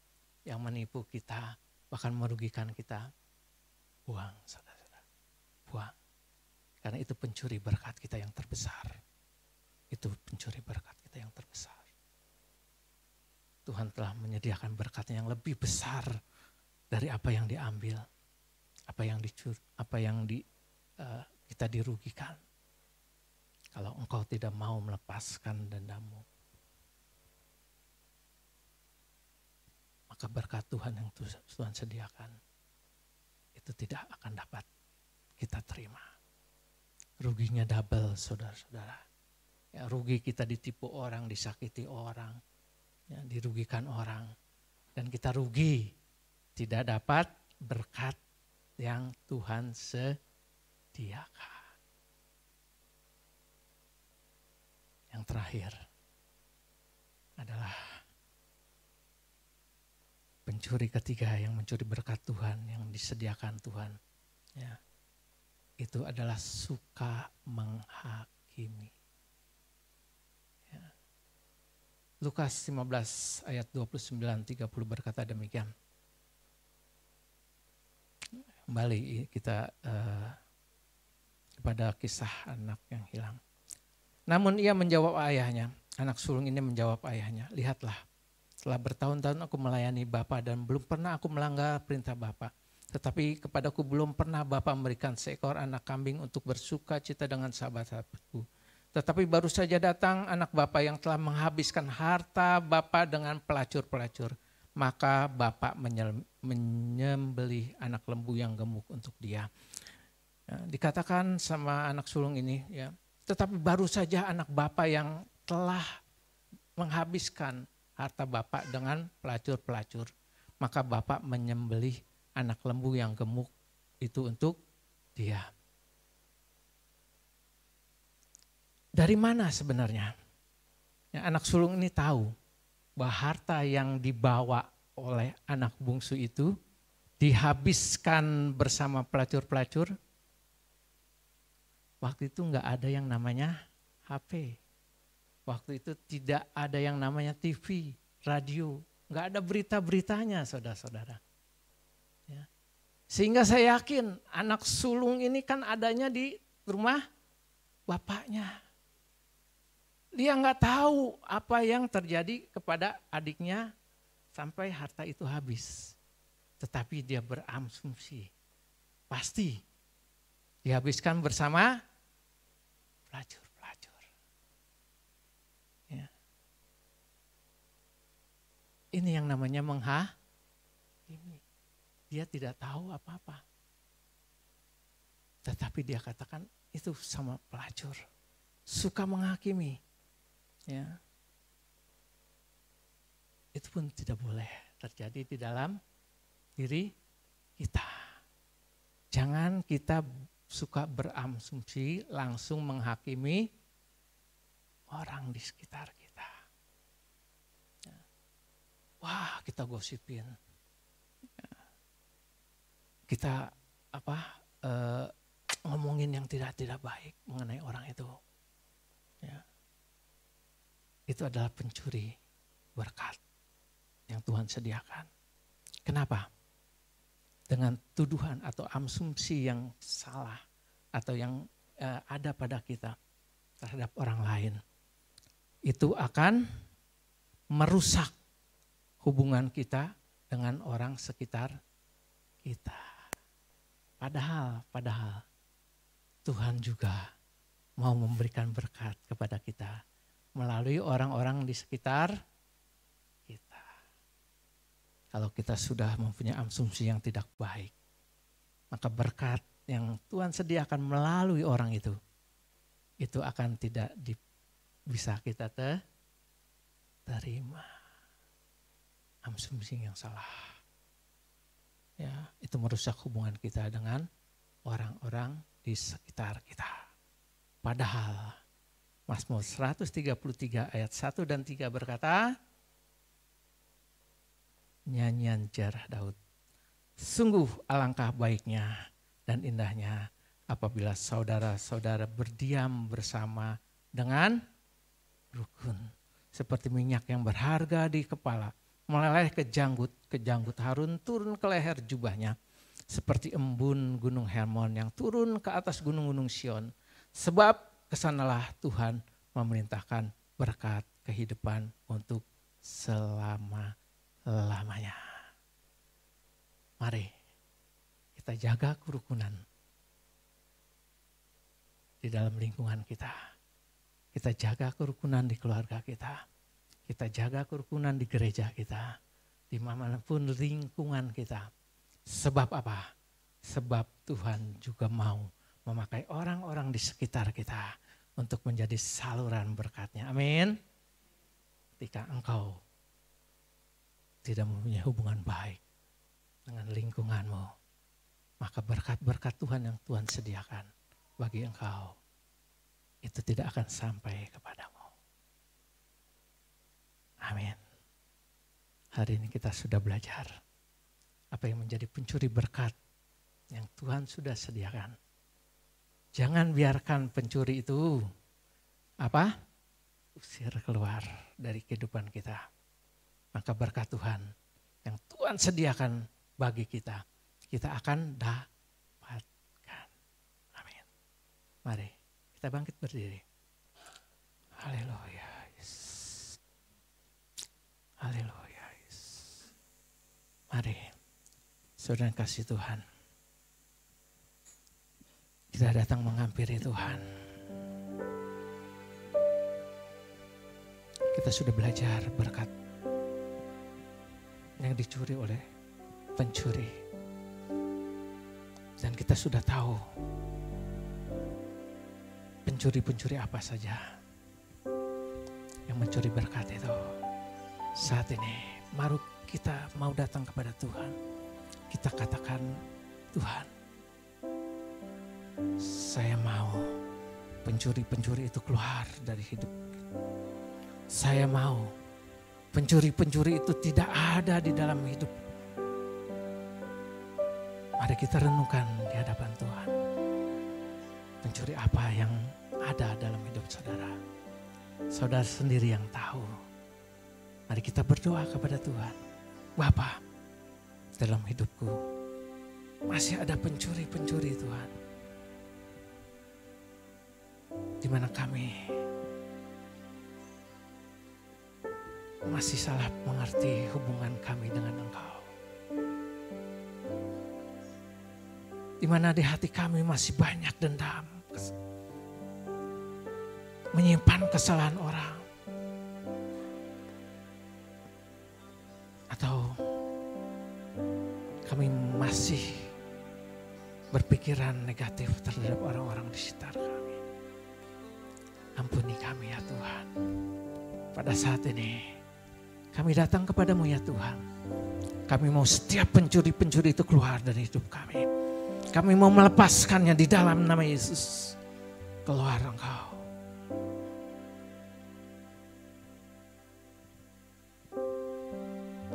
yang menipu kita, bahkan merugikan kita? Buang, saudara-saudara. Buang. Karena itu pencuri berkat kita yang terbesar. Itu pencuri berkat kita yang terbesar. Tuhan telah menyediakan berkatnya yang lebih besar dari apa yang diambil, apa yang kita dirugikan. Kalau engkau tidak mau melepaskan dendammu, maka berkat Tuhan yang Tuhan sediakan itu tidak akan dapat kita terima. Ruginya double, saudara-saudara. Ya, rugi kita ditipu orang, disakiti orang, ya, dirugikan orang. Dan kita rugi tidak dapat berkat yang Tuhan sediakan. Yang terakhir adalah pencuri ketiga yang mencuri berkat Tuhan yang disediakan Tuhan. Ya, itu adalah suka menghakimi. Ya. Lukas 15 ayat 29-30 berkata demikian. Kembali kita kepada kisah anak yang hilang. Namun ia menjawab ayahnya, anak sulung ini menjawab ayahnya, lihatlah, setelah bertahun-tahun aku melayani Bapa dan belum pernah aku melanggar perintah Bapa. Tetapi kepadaku belum pernah Bapa memberikan seekor anak kambing untuk bersuka cita dengan sahabat-sahabatku. Tetapi baru saja datang anak Bapa yang telah menghabiskan harta Bapa dengan pelacur-pelacur. Maka Bapa menyembelih anak lembu yang gemuk untuk dia. Ya, dikatakan sama anak sulung ini, ya, tetapi baru saja anak Bapa yang telah menghabiskan harta Bapa dengan pelacur-pelacur. Maka Bapa menyembelih anak lembu yang gemuk itu untuk dia. Dari mana sebenarnya? Ya, anak sulung ini tahu bahwa harta yang dibawa oleh anak bungsu itu dihabiskan bersama pelacur-pelacur. Waktu itu enggak ada yang namanya HP. Waktu itu tidak ada yang namanya TV, radio. Enggak ada berita-beritanya, saudara-saudara. Ya. Sehingga saya yakin anak sulung ini kan adanya di rumah bapaknya. Dia enggak tahu apa yang terjadi kepada adiknya sampai harta itu habis. Tetapi dia berasumsi, pasti dihabiskan bersama pelacur-pelacur. Ya. Ini yang namanya menghakimi. Dia tidak tahu apa-apa. Tetapi dia katakan itu sama pelacur. Suka menghakimi. Ya. Itu pun tidak boleh terjadi di dalam diri kita. Jangan kita suka berasumsi langsung menghakimi orang di sekitar kita. Wah, kita gosipin. Kita ngomongin yang tidak baik mengenai orang itu. Ya. Itu adalah pencuri berkat yang Tuhan sediakan. Kenapa? Dengan tuduhan atau asumsi yang salah atau yang ada pada kita terhadap orang lain. Itu akan merusak hubungan kita dengan orang sekitar kita. Padahal Tuhan juga mau memberikan berkat kepada kita melalui orang-orang di sekitar kita. Kalau kita sudah mempunyai asumsi yang tidak baik, maka berkat yang Tuhan sediakan melalui orang itu akan tidak bisa kita terima. Asumsi yang salah. Ya, itu merusak hubungan kita dengan orang-orang di sekitar kita. Padahal Mazmur 133 ayat 1 dan 3 berkata, nyanyian Jarah Daud. Sungguh alangkah baiknya dan indahnya apabila saudara-saudara berdiam bersama dengan rukun. Seperti minyak yang berharga di kepala, meleleh ke janggut Harun turun ke leher jubahnya. Seperti embun gunung Hermon yang turun ke atas gunung-gunung Sion. Sebab kesanalah Tuhan memerintahkan berkat kehidupan untuk selama-lamanya. Mari kita jaga kerukunan di dalam lingkungan kita. Kita jaga kerukunan di keluarga kita. Kita jaga kerukunan di gereja kita. Dimanapun lingkungan kita. Sebab apa? Sebab Tuhan juga mau memakai orang-orang di sekitar kita untuk menjadi saluran berkat-Nya. Amin. Ketika engkau tidak mempunyai hubungan baik dengan lingkunganmu, maka berkat-berkat Tuhan yang Tuhan sediakan bagi engkau itu tidak akan sampai kepadamu. Amin. Hari ini kita sudah belajar apa yang menjadi pencuri berkat yang Tuhan sudah sediakan. Jangan biarkan pencuri itu usir keluar dari kehidupan kita. Maka berkat Tuhan yang Tuhan sediakan bagi kita, kita akan dapatkan. Amin. Mari kita bangkit berdiri. Haleluya. Haleluya. Mari saudara kasih Tuhan, kita datang menghampiri Tuhan. Kita sudah belajar berkat yang dicuri oleh pencuri. Dan kita sudah tahu pencuri-pencuri apa saja yang mencuri berkat itu. Saat ini mari kita mau datang kepada Tuhan. Kita katakan, Tuhan, saya mau pencuri-pencuri itu keluar dari hidup. Saya mau pencuri-pencuri itu tidak ada di dalam hidup. Mari kita renungkan di hadapan Tuhan. Pencuri apa yang ada dalam hidup saudara? Saudara sendiri yang tahu. Mari kita berdoa kepada Tuhan. Bapa, dalam hidupku masih ada pencuri-pencuri Tuhan. Di mana kami masih salah mengerti hubungan kami dengan Engkau. Di mana di hati kami masih banyak dendam, menyimpan kesalahan orang. Atau kami masih berpikiran negatif terhadap orang-orang di sekitar kami. Ampuni kami ya Tuhan. Pada saat ini kami datang kepadamu ya Tuhan. Kami mau setiap pencuri-pencuri itu keluar dari hidup kami. Kami mau melepaskannya di dalam nama Yesus. Keluar Engkau.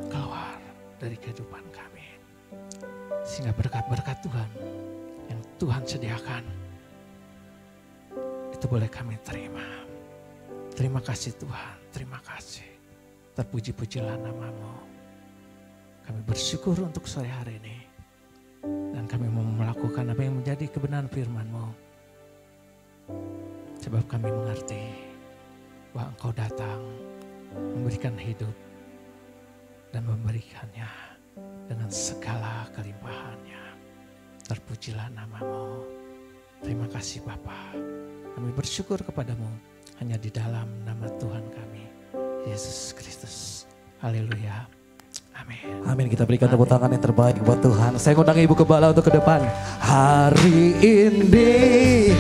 Keluar dari kehidupan kami. Sehingga berkat-berkat Tuhan yang Tuhan sediakan, itu boleh kami terima. Terima kasih Tuhan, terima kasih. Terpuji-pujilah nama-Mu. Kami bersyukur untuk sore hari ini. Dan kami mau melakukan apa yang menjadi kebenaran firman-Mu. Sebab kami mengerti bahwa Engkau datang memberikan hidup dan memberikannya dengan segala kelimpahannya. Terpujilah nama-Mu. Terima kasih Bapa. Kami bersyukur kepadamu hanya di dalam nama Tuhan kami, Yesus Kristus. Haleluya. Amin. Amin. Kita berikan tepuk tangan yang terbaik buat Tuhan. Saya undang Ibu Gembala untuk ke depan. Hari ini,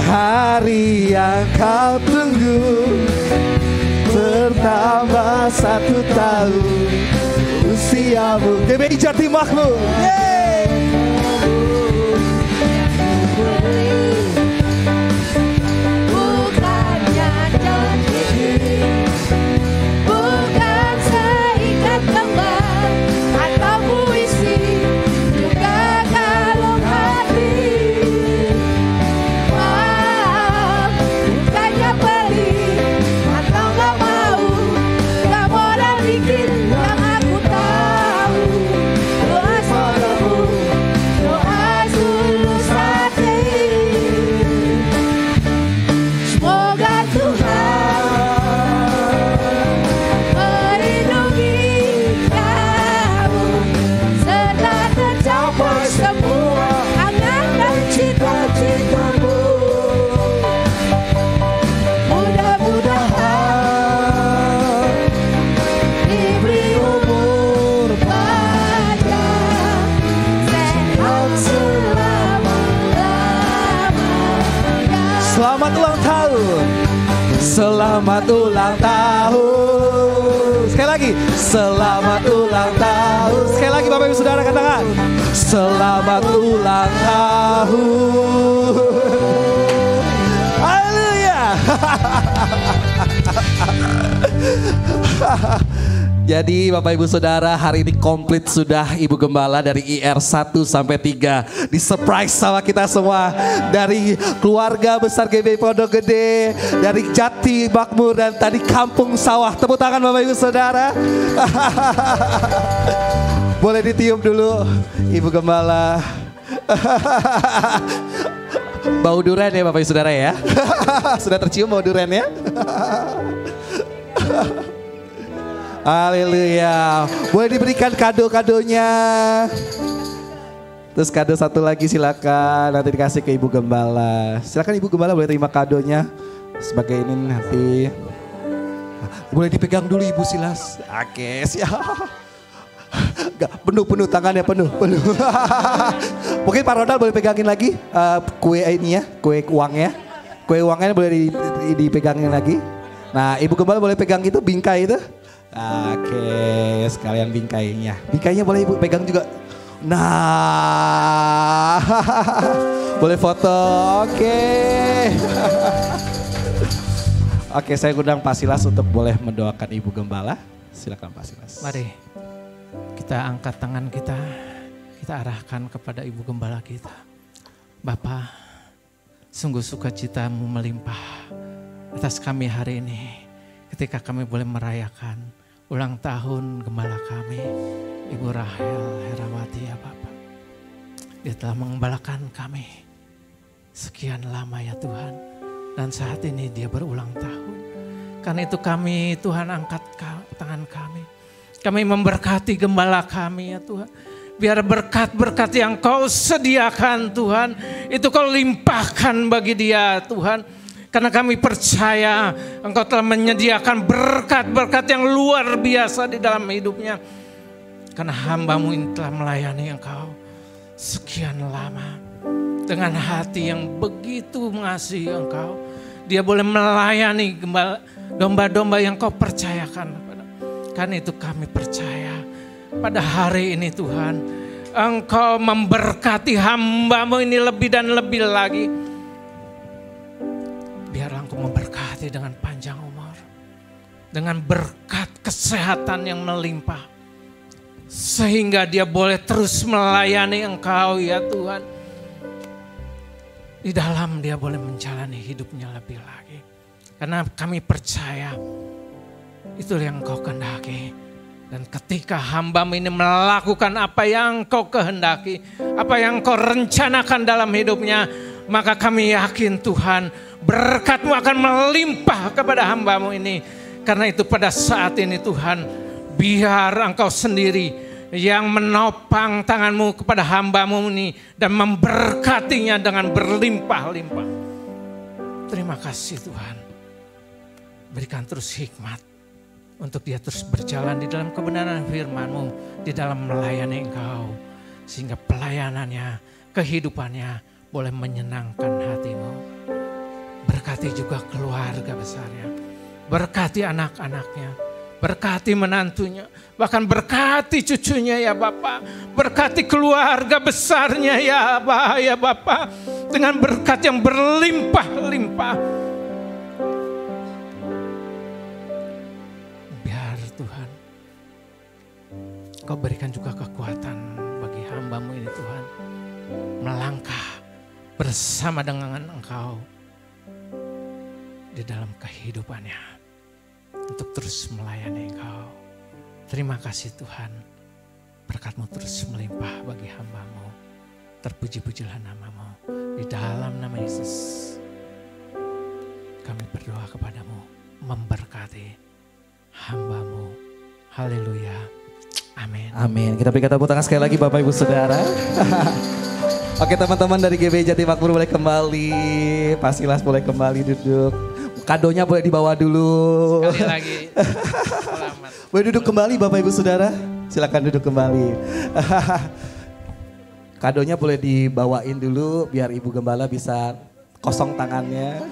hari yang kau tunggu, bertambah 1 tahun usiamu. GBI Jatimahmu. Saudara katakan, selamat ulang tahun. Haleluya. Jadi Bapak Ibu Saudara, hari ini komplit sudah Ibu Gembala dari IR 1 sampai 3. Di surprise sama kita semua. Dari keluarga besar GBI Pondok Gede, dari Jati Makmur, dan tadi Kampung Sawah. Tepuk tangan Bapak Ibu Saudara. Boleh ditiup dulu Ibu Gembala. Bau durian ya Bapak Ibu Saudara ya. Sudah tercium bau durian ya. Haleluya. Boleh diberikan kado-kadonya. Terus kado satu lagi silakan, nanti dikasih ke Ibu Gembala. Silakan Ibu Gembala boleh terima kadonya. Sebagai ini nanti. Boleh dipegang dulu Ibu Silas. Oke, siap. Penuh tangannya penuh. Mungkin Pak Ronald boleh pegangin lagi kue ini ya, kue uangnya. Kue uangnya boleh dipegangin lagi. Nah, Ibu Gembala boleh pegang itu bingkai itu. Oke, sekalian bingkainya. Bingkainya boleh Ibu pegang juga. Nah, boleh foto. Oke. Oke, saya undang Pak Silas untuk boleh mendoakan Ibu Gembala. Silakan Pak Silas. Mari kita angkat tangan kita arahkan kepada Ibu Gembala kita. Bapa, sungguh sukacitamu melimpah atas kami hari ini ketika kami boleh merayakan ulang tahun gembala kami, Ibu Rahel Herawati ya Bapak. Dia telah mengembalakan kami sekian lama ya Tuhan. Dan saat ini dia berulang tahun. Karena itu kami Tuhan angkat tangan kami. Kami memberkati gembala kami ya Tuhan. Biar berkat-berkat yang Kau sediakan Tuhan, itu Kau limpahkan bagi dia Tuhan. Karena kami percaya Engkau telah menyediakan berkat-berkat yang luar biasa di dalam hidupnya. Karena hamba-Mu ini telah melayani Engkau sekian lama. Dengan hati yang begitu mengasihi Engkau. Dia boleh melayani domba-domba yang Kau percayakan. Karena itu kami percaya pada hari ini Tuhan. Engkau memberkati hamba-Mu ini lebih dan lebih lagi. Biarlah Engkau memberkati dengan panjang umur. Dengan berkat kesehatan yang melimpah. Sehingga dia boleh terus melayani Engkau ya Tuhan. Di dalam dia boleh menjalani hidupnya lebih lagi. Karena kami percaya itu yang Engkau kehendaki. Dan ketika hamba-Mu ini melakukan apa yang Engkau kehendaki. Apa yang Engkau rencanakan dalam hidupnya. Maka kami yakin Tuhan, berkat-Mu akan melimpah kepada hamba-Mu ini. Karena itu pada saat ini Tuhan, biar Engkau sendiri yang menopang tangan-Mu kepada hamba-Mu ini. Dan memberkatinya dengan berlimpah-limpah. Terima kasih Tuhan. Berikan terus hikmat. Untuk dia terus berjalan di dalam kebenaran firman-Mu. Di dalam melayani Engkau. Sehingga pelayanannya, kehidupannya boleh menyenangkan hati-Mu. Berkati juga keluarga besarnya. Berkati anak-anaknya. Berkati menantunya. Bahkan berkati cucunya ya Bapak. Berkati keluarga besarnya ya Bapak. Dengan berkat yang berlimpah-limpah. Biar Tuhan, Kau berikan juga kekuatan bagi hamba-Mu ini Tuhan. Melangkah bersama dengan Engkau di dalam kehidupannya untuk terus melayani Engkau. Terima kasih Tuhan, berkat-Mu terus melimpah bagi hamba-Mu. Terpuji-pujilah nama-Mu. Di dalam nama Yesus kami berdoa kepadamu, memberkati hamba-Mu. Haleluya. Amin. Amin. Kita berikan tepuk tangan sekali lagi Bapak Ibu Saudara. Oke teman-teman dari GBI Jati Makmur boleh kembali. Pak Silas boleh kembali duduk. Kadonya boleh dibawa dulu. Sekali lagi. Selamat. Boleh duduk kembali Bapak Ibu Saudara. Silakan duduk kembali. Kadonya boleh dibawain dulu biar Ibu Gembala bisa kosong tangannya.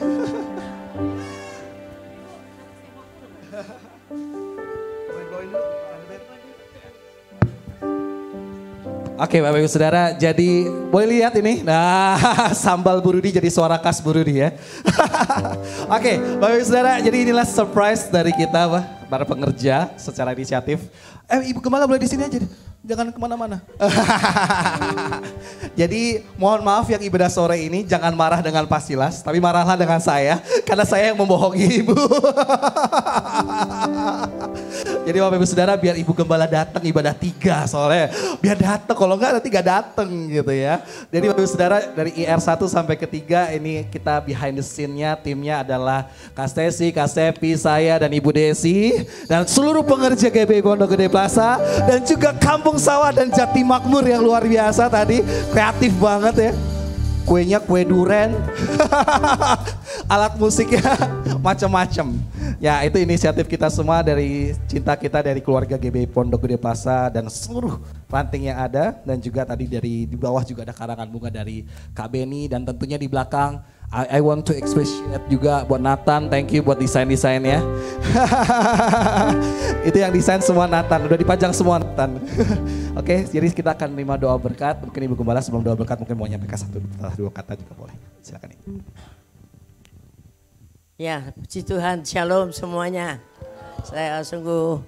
Oke Bapak Ibu Saudara, jadi boleh lihat ini. Nah, sambal Bu Rudi jadi suara khas Bu Rudi ya. Oke, Bapak Ibu Saudara, jadi inilah surprise dari kita para pengerja secara inisiatif. Ibu Gembala boleh di sini aja, jangan kemana-mana. Jadi mohon maaf yang ibadah sore ini jangan marah dengan Pak Silas, tapi marahlah dengan saya karena saya yang membohongi Ibu. Jadi Bapak Ibu Saudara biar Ibu Gembala datang ibadah 3 soalnya. Biar datang, kalau enggak nanti gak datang gitu ya. Jadi Bapak Ibu Saudara dari IR1 sampai ke 3 ini kita behind the scene-nya, timnya adalah Kak Stesi, Kak Sepi, saya dan Ibu Desi. Dan seluruh pengerja GBI Pondok Gede Plaza. Dan juga Kampung Sawah dan Jati Makmur yang luar biasa tadi. Kreatif banget ya. Kuenya kue duren, alat musiknya macam-macam. Ya itu inisiatif kita semua dari cinta kita dari keluarga GBI Pondok Gede Plaza dan seluruh ranting yang ada. Dan juga tadi di bawah juga ada karangan bunga dari Kak Beni dan tentunya di belakang I want to appreciate juga buat Nathan, thank you buat desain-desainnya. Itu yang desain semua Nathan, udah dipajang semua Nathan. Oke, jadi kita akan menerima doa berkat. Mungkin Ibu Gembala sebelum doa berkat mungkin mau nyampaikan 1-2 kata juga boleh. Silakan Ibu. Ya, puji Tuhan, shalom semuanya. Saya sungguh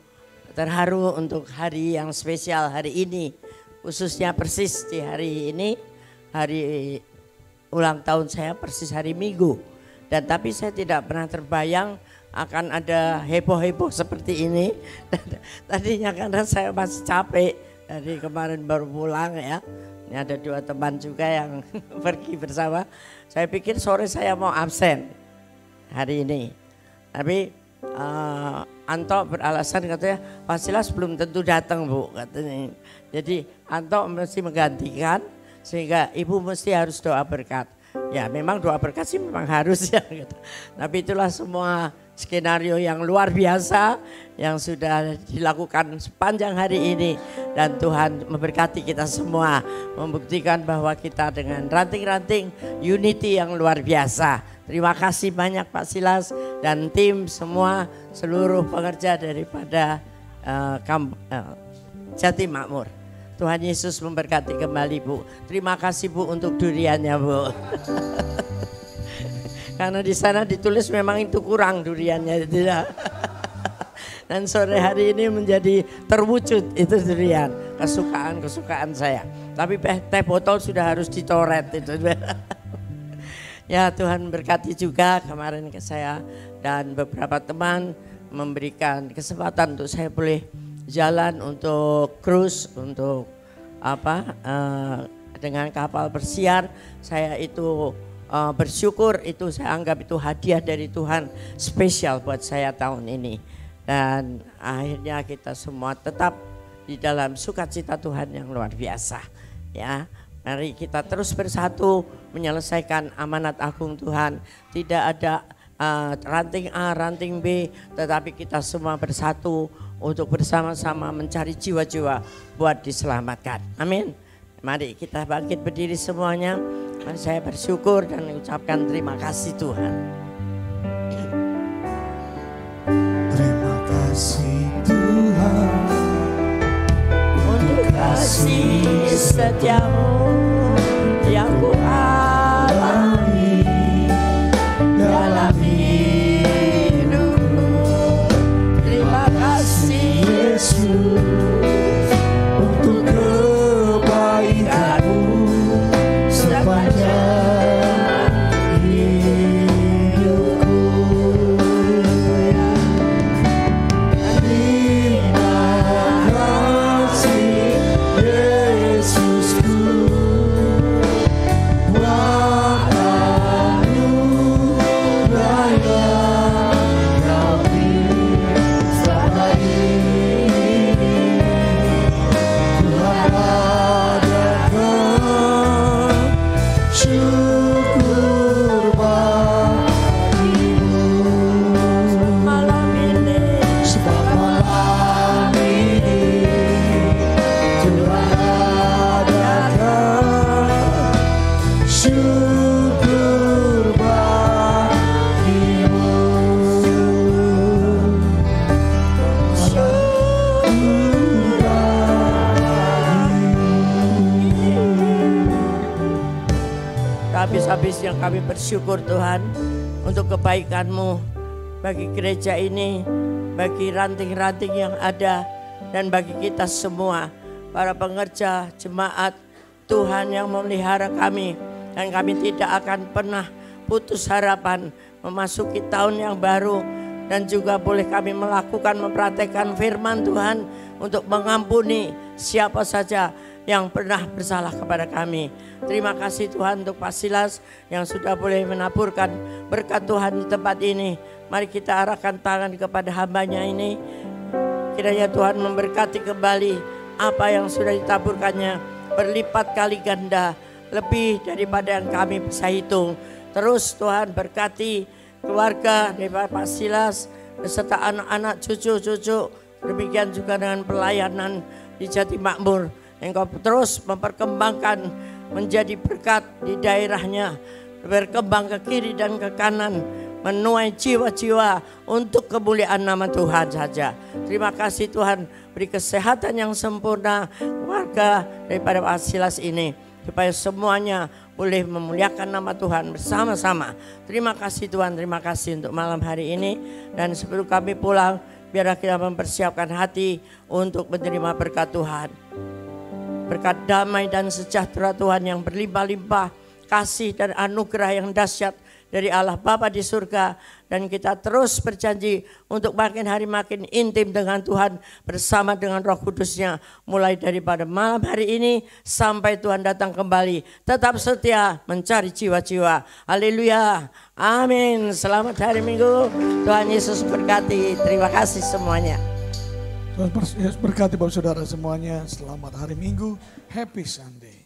terharu untuk hari yang spesial hari ini. Khususnya persis di hari ini, hari ulang tahun saya persis hari Minggu. Dan tapi saya tidak pernah terbayang akan ada heboh-heboh seperti ini. Tadinya karena saya masih capek dari kemarin baru pulang ya. Ini ada 2 teman juga yang pergi bersama. Saya pikir sore saya mau absen hari ini. Tapi Anto beralasan katanya Pak Silas belum tentu datang Bu katanya. Jadi Anto mesti menggantikan. Sehingga ibu mesti harus doa berkat. Ya memang doa berkat sih memang harus ya. Gitu. Tapi itulah semua skenario yang luar biasa yang sudah dilakukan sepanjang hari ini. Dan Tuhan memberkati kita semua. Membuktikan bahwa kita dengan ranting-ranting unity yang luar biasa. Terima kasih banyak Pak Silas dan tim semua seluruh pekerja daripada Jati Makmur. Tuhan Yesus memberkati kembali Bu. Terima kasih Bu untuk duriannya Bu. Karena di sana ditulis memang itu kurang duriannya tidak. Dan sore hari ini menjadi terwujud itu durian. Kesukaan saya. Tapi teh botol sudah harus ditoret itu. Ya Tuhan berkati juga kemarin ke saya dan beberapa teman memberikan kesempatan untuk saya boleh jalan untuk cruise, untuk dengan kapal bersiar. Saya itu bersyukur, itu saya anggap itu hadiah dari Tuhan spesial buat saya tahun ini. Dan akhirnya kita semua tetap di dalam sukacita Tuhan yang luar biasa. Ya, mari kita terus bersatu menyelesaikan amanat agung Tuhan. Tidak ada ranting A, ranting B, tetapi kita semua bersatu untuk bersama-sama mencari jiwa-jiwa buat diselamatkan. Amin. Mari kita bangkit berdiri semuanya. Mari saya bersyukur dan mengucapkan terima kasih Tuhan. Terima kasih Tuhan Untuk kasih setiamu yang ku alami dalam hidupku. Terima kasih Yesus untuk kebaikanmu sepanjang hidupku. Terima kasih Yesusku buat anugerah yang Kau beri selama ini. Habis-habisnya kami bersyukur Tuhan untuk kebaikan-Mu bagi gereja ini, bagi ranting-ranting yang ada, dan bagi kita semua, para pengerja, jemaat, Tuhan yang memelihara kami. Dan kami tidak akan pernah putus harapan memasuki tahun yang baru. Dan juga boleh kami melakukan, mempraktekkan firman Tuhan untuk mengampuni siapa saja yang pernah bersalah kepada kami. Terima kasih Tuhan untuk Pak Silas yang sudah boleh menaburkan berkat Tuhan di tempat ini. Mari kita arahkan tangan kepada hambanya ini. Kiranya Tuhan memberkati kembali apa yang sudah ditaburkannya berlipat kali ganda, lebih daripada yang kami bisa hitung. Terus Tuhan berkati keluarga dari Pak Silas beserta anak-anak, cucu-cucu. Demikian juga dengan pelayanan di Jati Makmur. Engkau terus memperkembangkan menjadi berkat di daerahnya, berkembang ke kiri dan ke kanan, menuai jiwa-jiwa untuk kemuliaan nama Tuhan saja. Terima kasih Tuhan, beri kesehatan yang sempurna keluarga daripada Pak Silas ini, supaya semuanya boleh memuliakan nama Tuhan bersama-sama. Terima kasih Tuhan, terima kasih untuk malam hari ini. Dan sebelum kami pulang, biarlah kita mempersiapkan hati untuk menerima berkat Tuhan. Berkat damai dan sejahtera Tuhan yang berlimpah-limpah, kasih dan anugerah yang dahsyat dari Allah Bapa di surga. Dan kita terus berjanji untuk makin hari makin intim dengan Tuhan bersama dengan Roh Kudus-Nya, mulai daripada malam hari ini sampai Tuhan datang kembali. Tetap setia mencari jiwa-jiwa. Haleluya. Amin. Selamat hari Minggu. Tuhan Yesus berkati. Terima kasih semuanya. Tuhan Yesus berkati Bapak Saudara semuanya. Selamat hari Minggu. Happy Sunday.